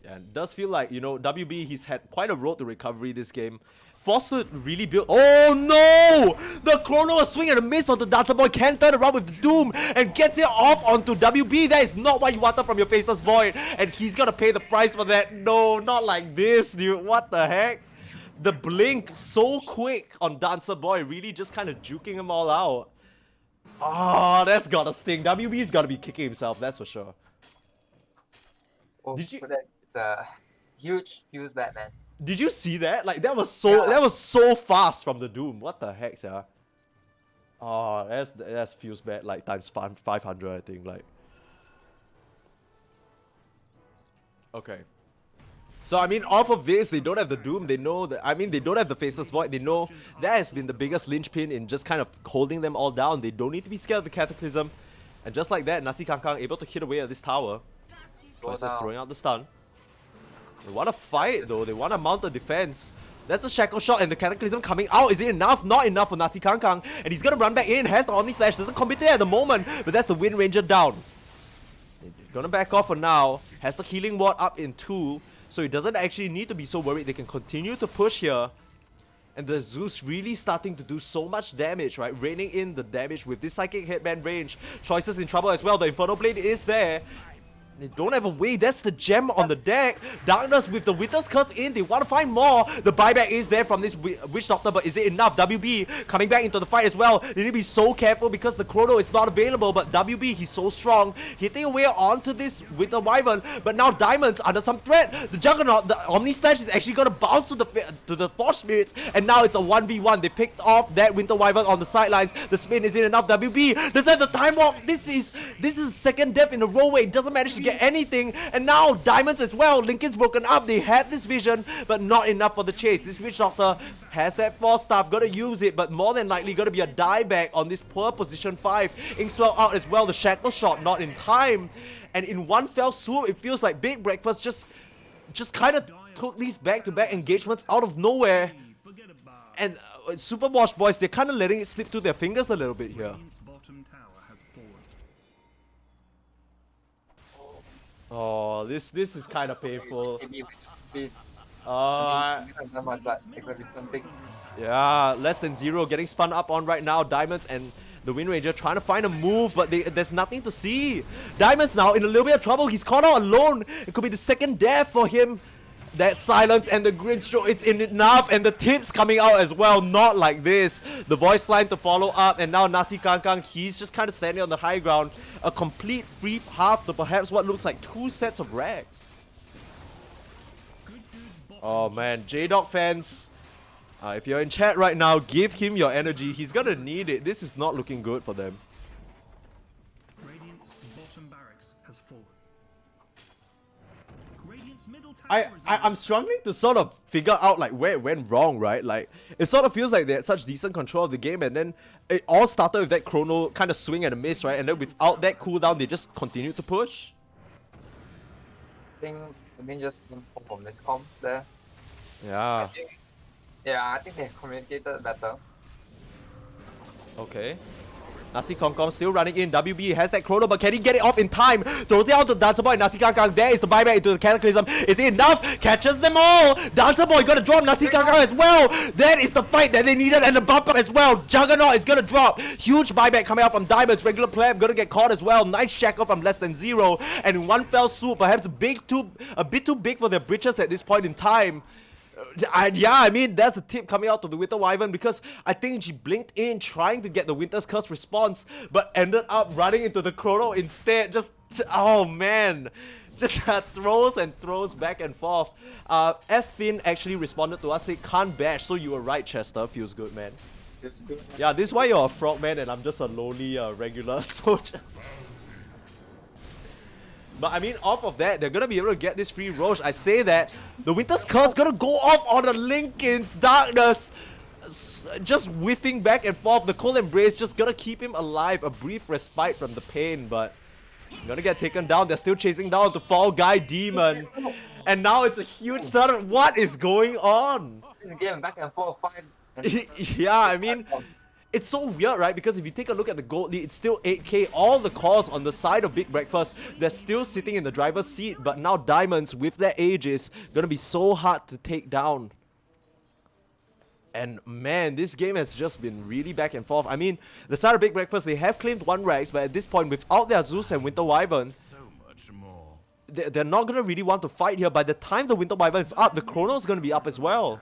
Yeah, it does feel like, you know, WB, he's had quite a road to recovery this game. Forced to really build. Oh no! The Chrono swing and a miss onto Dancer Boy, can turn around with the Doom and gets it off onto WB. That is not what you wanted from your Faceless Void, and he's gonna pay the price for that. No, not like this, dude. What the heck? The blink so quick on Dancer Boy, really just kind of juking them all out. Oh, that's gotta sting. WB's gotta be kicking himself, that's for sure. Oh, Did you- but it's a huge fuse back, man. Did you see that? Like, that was so fast from the Doom. What the heck, yeah? Oh, that's fuse bad, like times 500, I think. Like, okay. So I mean, off of this, they don't have the Doom. They know that. I mean, they don't have the Faceless Void. They know that has been the biggest linchpin in just kind of holding them all down. They don't need to be scared of the Cataclysm, and just like that, Nasi Kangkang able to hit away at this tower. Choices throwing out the stun. They want to fight though. They want to mount the defense. That's the Shackle Shot and the Cataclysm coming out. Is it enough? Not enough for Nasi Kangkang. And he's going to run back in. Has the Omni Slash. Doesn't commit it at the moment. But that's the Wind Ranger down. Gonna back off for now. Has the Healing Ward up in 2. So he doesn't actually need to be so worried. They can continue to push here. And the Zeus really starting to do so much damage, right? Raining in the damage with this Psychic Headband range. Choices in trouble as well. The Infernal Blade is there. They don't have a way. That's the gem on the deck. Darkness with the Winter's Curse in. They want to find more. The buyback is there from this Witch Doctor, but is it enough? WB coming back into the fight as well. They need to be so careful because the Chrono is not available, but WB, he's so strong. Hitting away onto this Winter Wyvern, but now Diamonds under some threat. The Juggernaut, the Omni Slash is actually going to bounce to the Forge Spirits, and now it's a 1v1. They picked off that Winter Wyvern on the sidelines. The spin isn't enough. WB does have the Time Walk. This is second death in a row where it doesn't manage to get anything, and now Diamonds as well. Lincoln's broken up. They had this vision, but not enough for the chase. This Witch Doctor has that Force Staff, gotta use it, but more than likely gonna be a dieback on this poor position 5. Inkswell out as well. The Shackle Shot not in time, and in one fell swoop, it feels like Big Breakfast just kind of took these back-to-back engagements out of nowhere. Forget about And Super Wash Boys, they're kind of letting it slip through their fingers a little bit here. Queen's bottom tower has fallen. Oh, this is kind of painful. Maybe with speed. Uh, We don't have much, but it could be something. yeah, less than 0 getting spun up on right now. Diamonds and the Wind Ranger trying to find a move, but there's nothing to see. Diamonds now in a little bit of trouble. He's caught out alone. It could be the second death for him. That silence and the Grimstroke, it's enough, and the tips coming out as well. Not like this. The voice line to follow up, and now Nasi Kangkang, he's just kind of standing on the high ground. A complete free path to perhaps what looks like 2 sets of rags. Oh man, J-Dog fans, If you're in chat right now, give him your energy. He's gonna need it. This is not looking good for them. Radiant's bottom barracks has fallen. Radiant's middle tower I'm is under struggling to sort of figure out like where it went wrong, right? Like it sort of feels like they had such decent control of the game, and then it all started with that chrono kind of swing and a miss, right? And then without that cooldown, they just continued to push. I think just some form of miscom there. Yeah. I think they communicated better. Okay. Nasi Kong Kong still running in. WB has that chrono, but can he get it off in time? Throws it out to Dancer Boy. Nasi Kong Kong. There is the buyback into the Cataclysm. Is it enough? Catches them all. Dancer Boy gonna drop Nasi Kong Kong as well. That is the fight that they needed, and the bumper as well. Juggernaut is gonna drop. Huge buyback coming out from Diamonds. Regular Pleb gonna get caught as well. Nice shackle from less than 0. And in one fell swoop, perhaps a bit too big for their britches at this point in time. I mean, that's a tip coming out to the Winter Wyvern, because I think she blinked in trying to get the Winter's Curse response, but ended up running into the Chrono instead. Just, oh man. Just throws and throws back and forth. F Finn actually responded to us, saying, can't bash, so you were right, Chester. Feels good, man. It's good. Yeah, this is why you're a frogman and I'm just a lowly regular soldier. But I mean, off of that, they're gonna be able to get this free Roche. I say that the Winter's Curse gonna go off on the Linken's Darkness, just whiffing back and forth. The Cold Embrace just gonna keep him alive, a brief respite from the pain, but gonna get taken down. They're still chasing down the Fall Guy Demon, and now it's a huge start. What is going on? This game back and forth fight. Yeah, I mean, it's so weird, right? Because if you take a look at the gold lead, it's still 8k. All the calls on the side of Big Breakfast, they're still sitting in the driver's seat. But now Diamonds, with their ages, gonna be so hard to take down. And man, this game has just been really back and forth. I mean, the side of Big Breakfast, they have claimed 1 Rex, but at this point, without their Zeus and Winter Wyvern, So much more. they're not gonna really want to fight here. By the time the Winter Wyvern is up, the Chrono's gonna be up as well.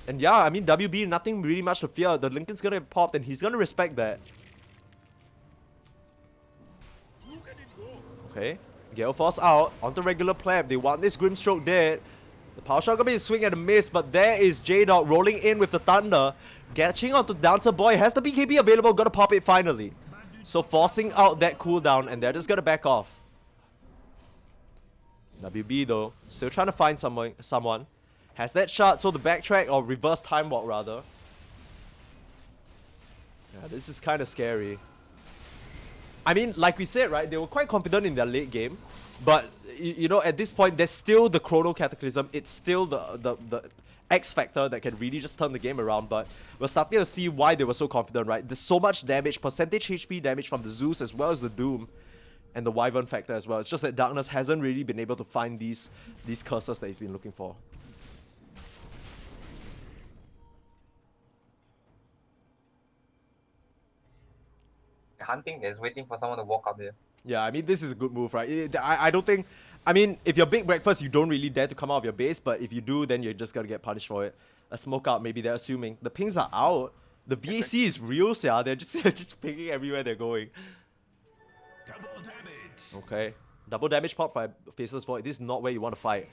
And yeah, I mean, WB, nothing really much to fear. The Lincoln's gonna get popped, and he's gonna respect that. Look at it go. Okay, Gale Force out, onto regular pleb. They want this Grimstroke dead. The power shot gonna be a swing and a miss, but there is J-Dog rolling in with the Thunder. Catching onto Dancer Boy, has the BKB available, gonna pop it finally. So forcing out that cooldown, and they're just gonna back off. WB though, still trying to find someone. Has that shot, so the backtrack, or reverse time walk rather. Yeah, this is kind of scary. I mean, like we said, right, they were quite confident in their late game. But, you know, at this point, there's still the Chrono Cataclysm. It's still the X factor that can really just turn the game around. But we're starting to see why they were so confident, right? There's so much damage, percentage HP damage from the Zeus as well as the Doom. And the Wyvern factor as well. It's just that Darkness hasn't really been able to find these curses that he's been looking for. Hunting is waiting for someone to walk up here. Yeah, I mean, this is a good move, right? I don't think... I mean, if you're Big Breakfast, you don't really dare to come out of your base, but if you do, then you're just gonna get punished for it. A smoke out, maybe they're assuming. The pings are out. The VAC is real, yeah. They're just pinging everywhere they're going. double damage. Okay. Double damage pop by Faceless Void. This is not where you want to fight.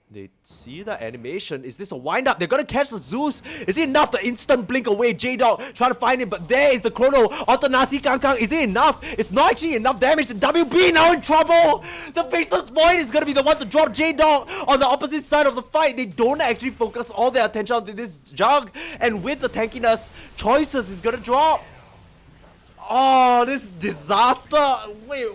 They see the animation. Is this a wind-up? They're gonna catch the Zeus. Is it enough to instant blink away? J-Dog trying to find him, but there is the Chrono onto Nasi Kang Kang. Is it enough? It's not actually enough damage. The WB now in trouble. The Faceless Void is gonna be the one to drop J-Dog on the opposite side of the fight. They don't actually focus all their attention onto this Jug, and with the tankiness, Choices is gonna drop. Oh, this disaster. Wait.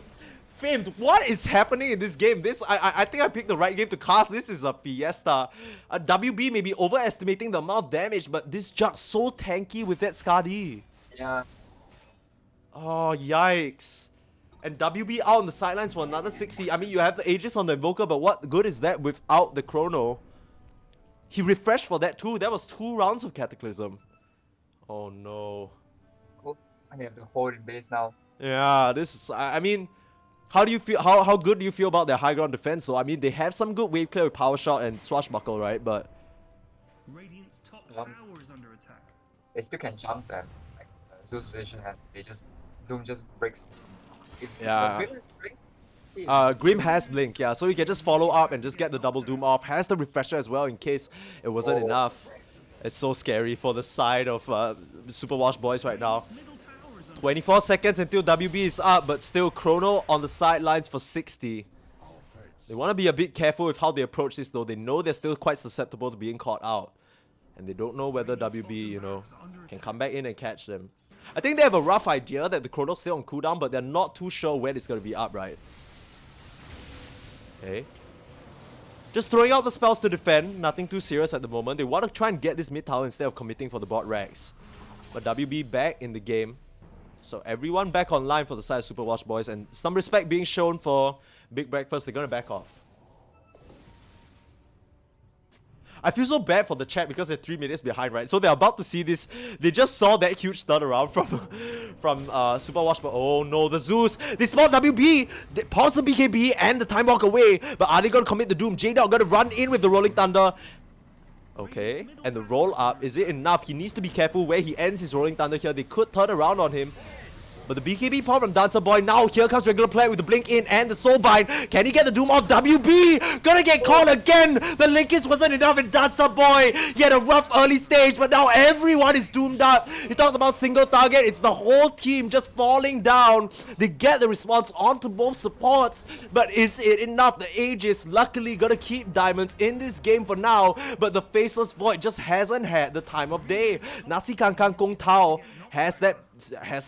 Famed, what is happening in this game? I think I picked the right game to cast. This is a fiesta. WB may be overestimating the amount of damage, but this Jug's so tanky with that Skadi. Yeah. Oh, yikes. And WB out on the sidelines for another 60. I mean, you have the Aegis on the Invoker, but what good is that without the Chrono? He refreshed for that too. That was 2 rounds of Cataclysm. Oh no. Oh, and they have to hold in base now. Yeah, this is... I mean... How do you feel? How good do you feel about their high ground defense? So I mean, they have some good wave clear with power shot and swashbuckle, right? But Radiant's top tower is under attack. They still can jump them. Like Zeus vision, and they just Doom just breaks. If Yeah. was Grim, See, Grim has Blink, yeah, so he can just follow up and just get the double doom off. Has the refresher as well in case it wasn't Oh. enough. It's so scary for the side of Super Wash Boys right now. 24 seconds until WB is up, but still Chrono on the sidelines for 60. They want to be a bit careful with how they approach this though. They know they're still quite susceptible to being caught out. And they don't know whether WB, you know, can come back in and catch them. I think they have a rough idea that the Chrono's still on cooldown, but they're not too sure when it's going to be up, right? Okay. Just throwing out the spells to defend, nothing too serious at the moment. They want to try and get this mid tower instead of committing for the bot Rex. But WB back in the game. So everyone back online for the side of Super Watch Boys, and some respect being shown for Big Breakfast. They're going to back off. I feel so bad for the chat because they're 3 minutes behind, right? So they're about to see this. They just saw that huge turnaround from Super Watch. But oh no, the Zeus. They spawned WB. They paused the BKB and the time walk away. But are they going to commit the Doom? J-Dog going to run in with the Rolling Thunder. Okay, and the roll up. Is it enough? He needs to be careful where he ends his Rolling Thunder here. They could turn around on him. But the BKB pop from Dancer Boy. Now here comes regular player with the blink in and the soul bind. Can he get the doom off? WB gonna get caught again. The linkage wasn't enough in Dancer Boy. He had a rough early stage, but now everyone is doomed up. You talked about single target. It's the whole team just falling down. They get the response onto both supports, but is it enough? The Aegis luckily gonna keep Diamonds in this game for now, but the Faceless Void just hasn't had the time of day. Nasi Kangkang Kung Tao has that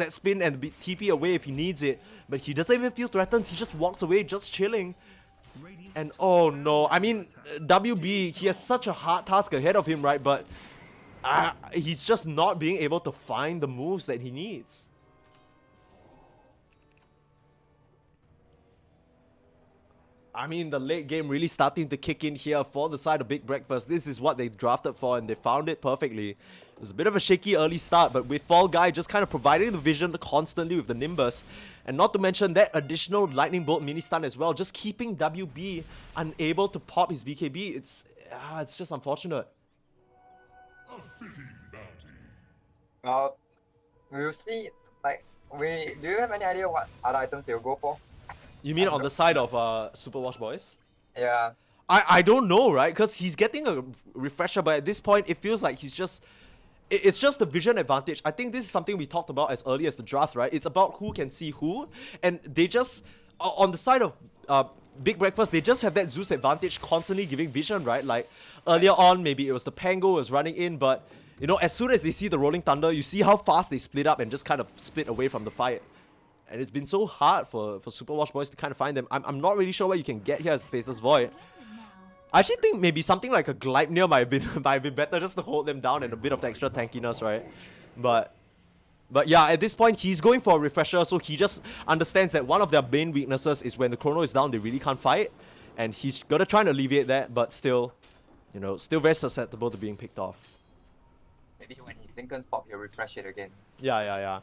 spin and TP away if he needs it, but he doesn't even feel threatened. He just walks away, just chilling. And oh no, I mean, WB, he has such a hard task ahead of him, right? But he's just not being able to find the moves that he needs. I mean, the late game really starting to kick in here for the side of Big Breakfast. This is what they drafted for, and they found it perfectly. It was a bit of a shaky early start, but with Fall Guy just kind of providing the vision constantly with the Nimbus. And not to mention that additional Lightning Bolt mini stun as well, just keeping WB unable to pop his BKB. It's just unfortunate. A fitting bounty. We'll see. Like, do you have any idea what other items they'll go for? You mean on the side of Super Wash Boys? Yeah. I don't know, right? Because he's getting a refresher, but at this point, it feels like he's just... It's just the vision advantage. I think this is something we talked about as early as the draft, right? It's about who can see who. And they just... On the side of Big Breakfast, they just have that Zeus advantage constantly giving vision, right? Like, earlier on, maybe it was the Pango was running in, but... You know, as soon as they see the Rolling Thunder, you see how fast they split up and just kind of split away from the fight. And it's been so hard for Super Wash Boys to kind of find them. I'm not really sure what you can get here as the Faceless Void. I actually think maybe something like a Gleipnir might have been better just to hold them down and a bit of the extra tankiness, right? But yeah, at this point, he's going for a refresher, so he just understands that one of their main weaknesses is when the Chrono is down, they really can't fight. And he's gonna try and alleviate that, but still, you know, still very susceptible to being picked off. Maybe when his Lincoln's pop, he'll refresh it again. Yeah.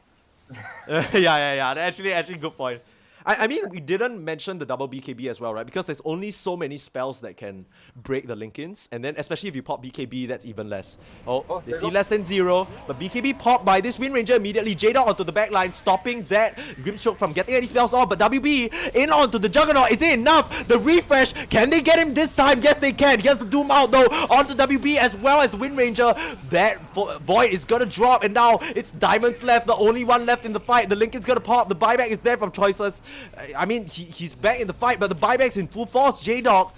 yeah. Actually, good point. I mean, we didn't mention the double BKB as well, right? Because there's only so many spells that can break the Linkins. And then especially if you pop BKB, that's even less. Oh, they see less than 0. But BKB popped by this Wind Ranger immediately. Jada onto the back line, stopping that Grimstroke from getting any spells off. But WB in onto the Juggernaut. Is it enough? The refresh, can they get him this time? Yes, they can. He has the Doom out though. Onto WB as well as the Wind Ranger. That Void is gonna drop. And now it's Diamonds left, the only one left in the fight. The Lincoln's gonna pop. The buyback is there from Choices. I mean, he's back in the fight, but the buyback's in full force. J-Dog,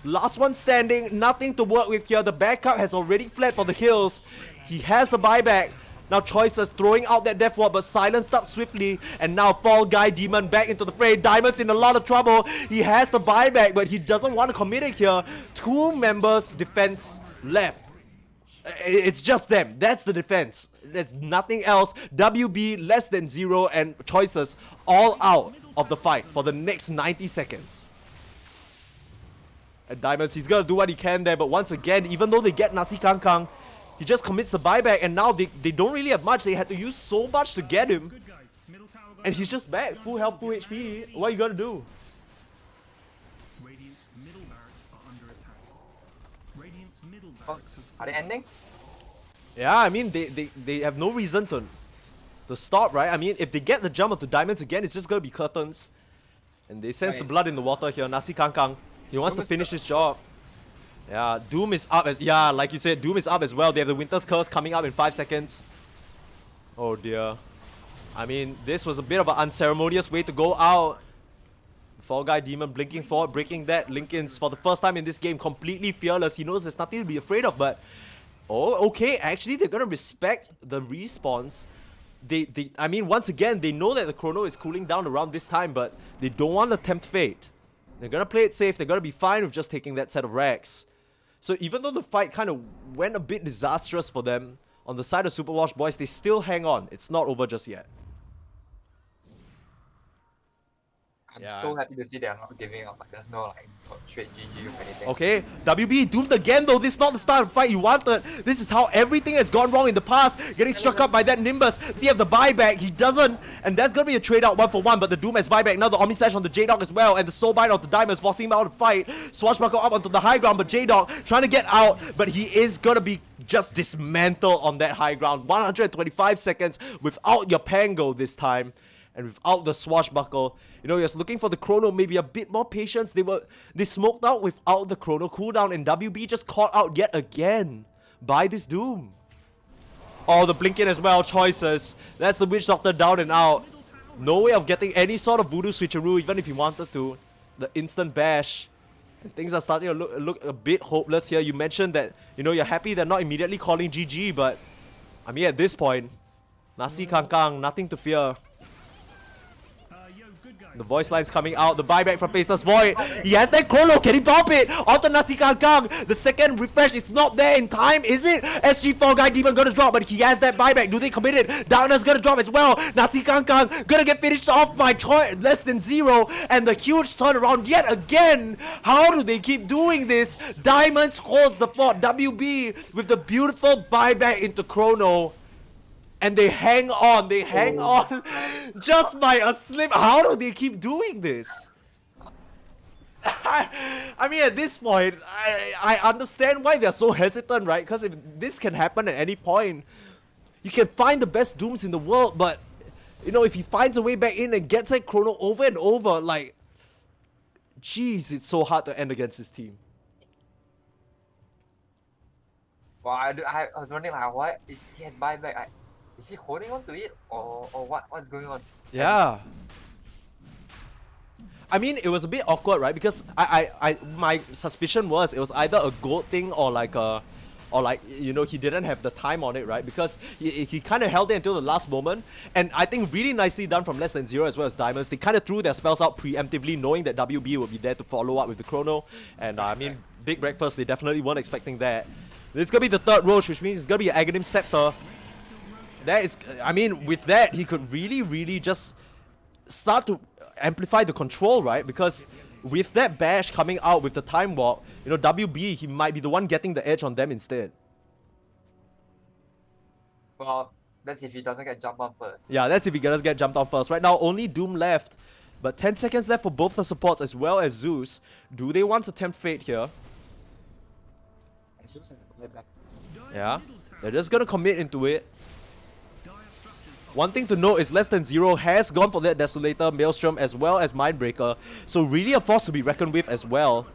last one standing, nothing to work with here. The backup has already fled for the kills. He has the buyback. Now Choices throwing out that Death Ward, but silenced up swiftly. And now Fall Guy Demon back into the fray. Diamond's in a lot of trouble. He has the buyback, but he doesn't want to commit it here. 2 members defense left. It's just them. That's the defense. There's nothing else. WB less than 0 and Choices all out of the fight for the next 90 seconds. And Diamonds, he's gonna do what he can there, but once again, even though they get Nasi Kangkang, he just commits the buyback, and now they don't really have much. They had to use so much to get him. And he's just back, full health, full HP. What are you gonna do? Radiant's middle barracks are under attack. Radiant's middle Oh, barracks has are they ending? Yeah, I mean, they have no reason to stop, right? I mean, if they get the jump of the Diamonds again, it's just gonna be curtains. And they sense the Right. blood in the water here. Nasi Kangkang, he wants Doom to is finish the- his job. Yeah, Doom is up as like you said, Doom is up as well. They have the Winter's Curse coming up in 5 seconds. Oh dear. I mean, this was a bit of an unceremonious way to go out. Fall Guy Demon blinking forward, breaking that. Lincoln's for the first time in this game completely fearless. He knows there's nothing to be afraid of, but okay, actually they're gonna respect the respawns. I mean, once again, they know that the chrono is cooling down around this time, but they don't want to tempt fate. They're gonna play it safe. They're gonna be fine with just taking that set of racks. So even though the fight kind of went a bit disastrous for them on the side of Superwash boys, they still hang on. It's not over just yet. I'm Yeah. so happy to see they're not giving up. Like, there's no like straight GG or anything. Okay, WB doomed again though. This is not the start of the fight you wanted. This is how everything has gone wrong in the past. Getting struck up by that Nimbus. Does he have the buyback? He doesn't. And that's gonna be a trade out 1-for-1. But the Doom has buyback. Now the Omni Slash on the J-Dog as well. And the Soul Bite of the Diamonds forcing him out of the fight. Swashbuckle up onto the high ground. But J-Dog trying to get out. But he is gonna be just dismantled on that high ground. 125 seconds without your Pango this time. And without the Swashbuckle. You know, he was looking for the chrono, maybe a bit more patience. They smoked out without the chrono cooldown, and WB just caught out yet again by this Doom. Oh, the blinking as well, choices. That's the Witch Doctor down and out. No way of getting any sort of voodoo switcheroo, even if he wanted to. The instant bash. And things are starting to look a bit hopeless here. You mentioned that, you know, you're happy they're not immediately calling GG, but I mean, at this point, Nasi Kangkang, nothing to fear. The voice line's coming out. The buyback from Faceless Void. He has that chrono. Can he pop it? Onto Nasi Kangkang. The second refresh. It's not there in time, is it? SG4 Guy Demon gonna drop, but he has that buyback. Do they commit it? Downer's gonna drop as well. Nasi Kangkang gonna get finished off by less than 0. And the huge turnaround yet again. How do they keep doing this? Diamonds holds the fort. WB with the beautiful buyback into chrono. And they hang on, just by a slip. How do they keep doing this? I mean, at this point, I understand why they're so hesitant, right? Because if this can happen at any point, you can find the best Dooms in the world, but, you know, if he finds a way back in and gets that chrono over and over, like, jeez, it's so hard to end against this team. Well, I was wondering like, what is he has buyback? Is he holding on to it or what's going on? Yeah. I mean, it was a bit awkward, right? Because my suspicion was it was either a gold thing or like you know, he didn't have the time on it, right? Because he kind of held it until the last moment, and I think really nicely done from less than 0 as well as Diamonds. They kind of threw their spells out preemptively, knowing that WB would be there to follow up with the chrono. And I mean, big breakfast. They definitely weren't expecting that. This is gonna be the third Roche, which means it's gonna be an Aghanim Scepter. That is, I mean, with that, he could really just start to amplify the control, right? Because with that bash coming out with the time walk, you know, WB, he might be the one getting the edge on them instead. Well, that's if he doesn't get jumped on first. Yeah, that's if he does get jumped on first. Right now, only Doom left, but 10 seconds left for both the supports as well as Zeus. Do they want to tempt fate here? Yeah, they're just gonna commit into it. One thing to note is less than 0 has gone for that Desolator, Maelstrom, as well as Mindbreaker. So really a force to be reckoned with as well.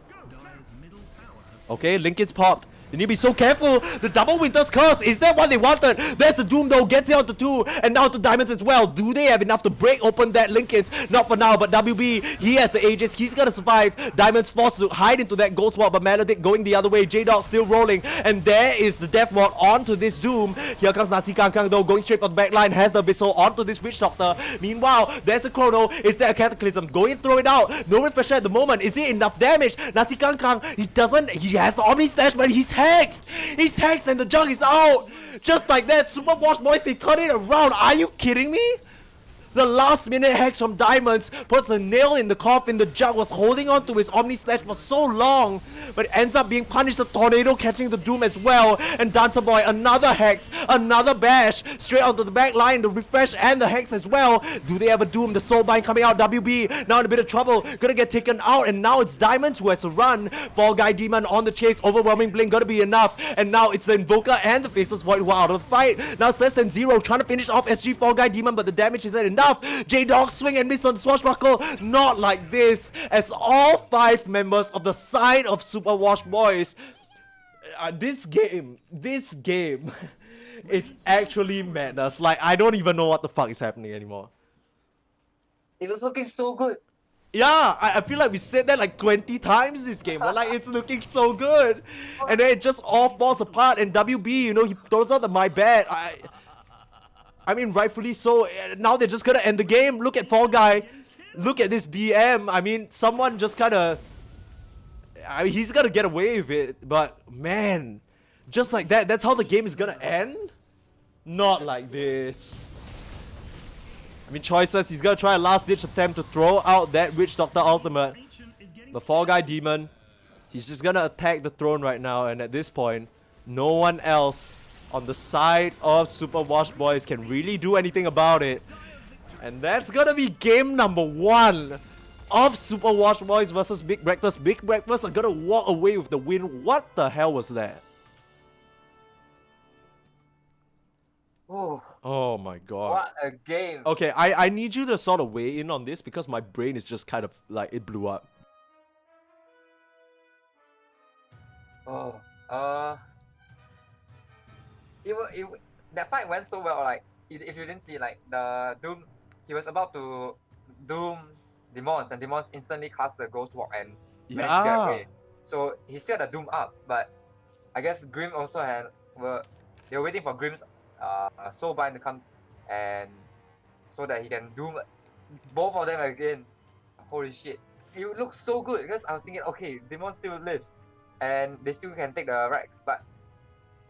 Okay, Lincoln's popped. They need to be so careful. The double Winter's Curse, is that what they wanted? There's the Doom though, gets it onto 2, and now to Diamonds as well. Do they have enough to break open that Lincoln's? Not for now, but WB, he has the Aegis, he's gonna survive. Diamonds forced to hide into that Ghost Wall, but Maledict going the other way. J-Dog still rolling, and there is the Death Ward onto this Doom. Here comes Nasi Kangkang though, going straight for the back line, has the Abyssal onto this Witch Doctor. Meanwhile, there's the Chrono, is there a Cataclysm? Go and throw it out. No refresher at the moment, is it enough damage? Nasi Kangkang, he has the Omni Slash, but he's hexed! He's hexed and the jug is out! Just like that, Super Wash boys, they turn it around. Are you kidding me? The last minute hex from Diamonds puts a nail in the coffin. The jug was holding on to his Omni Slash for so long, but ends up being punished. The Tornado catching the Doom as well. And Dancer Boy, another hex, another bash, straight onto the back line, the refresh and the hex as well. Do they have a Doom? The Soulbind coming out. WB now in a bit of trouble, gonna get taken out, and now it's Diamonds who has to run. Fall Guy Demon on the chase, overwhelming blink, gonna be enough. And now it's the Invoker and the Faceless Void who are out of the fight. Now it's less than 0, trying to finish off SG Fall Guy Demon, but the damage isn't enough. enough. J-Dog swing and miss on swashbuckle. Not like this, as all 5 members of the side of Super Wash Boys. This game is actually madness. Like, I don't even know what the fuck is happening anymore. It was looking so good. Yeah, I feel like we said that like 20 times this game, but like it's looking so good. And then it just all falls apart, and WB, you know, he throws out the my bad. I mean, rightfully so. Now they're just gonna end the game. Look at Fall Guy. Look at this BM. I mean, someone just kinda... I mean, he's gonna get away with it, but man, just like that, that's how the game is gonna end? Not like this. I mean, choices, he's gonna try a last-ditch attempt to throw out that Witch Doctor ultimate. The Fall Guy Demon, he's just gonna attack the throne right now, and at this point, no one else on the side of Super Wash Boys can really do anything about it. And that's gonna be game number 1 of Super Wash Boys versus Big Breakfast. Big Breakfast are gonna walk away with the win. What the hell was that? Oh, Oh my god. what a game. Okay, I need you to sort of weigh in on this because my brain is just kind of like, it blew up. Oh, that fight went so well. Like, if you didn't see, like, the Doom, he was about to Doom Demons, and Demons instantly cast the Ghost Walk and managed to get away. So he still had a Doom up, but I guess Grim also had, they were waiting for Grim's Soulbind to come, and so that he can Doom both of them again. Holy shit. It looks so good because I was thinking, okay, Demon still lives and they still can take the Rex, but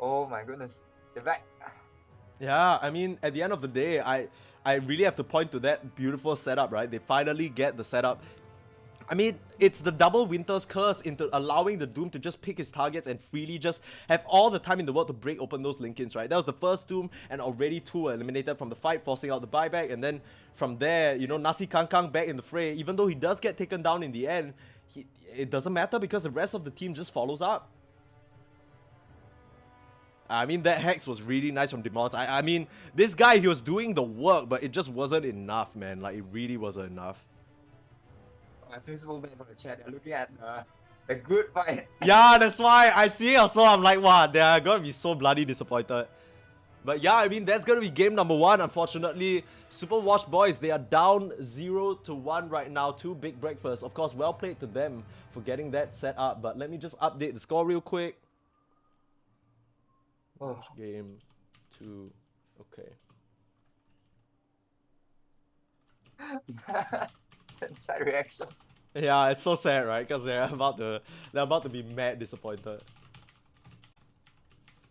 oh my goodness, they're back. Yeah, I mean, at the end of the day, I really have to point to that beautiful setup, right? They finally get the setup. I mean, it's the double Winter's Curse into allowing the Doom to just pick his targets and freely just have all the time in the world to break open those Linkins, right? That was the first Doom, and already 2 were eliminated from the fight, forcing out the buyback. And then from there, you know, Nasi Kangkang back in the fray. Even though he does get taken down in the end, it doesn't matter because the rest of the team just follows up. I mean, that Hex was really nice from Demons. I mean, this guy, he was doing the work, but it just wasn't enough, man. Like, it really wasn't enough. I feel so bad for the chat. They're looking at the good fight. Yeah, that's why I see it also. I'm like, wow, they're gonna be so bloody disappointed. But yeah, I mean, that's gonna be game number 1. Unfortunately, Super Wash Boys, they are down 0-1 right now to Big Breakfast. Of course, well played to them for getting that set up. But let me just update the score real quick. Oh. Game 2. Okay. Chat reaction. Yeah, it's so sad, right? Because they're about to be mad disappointed.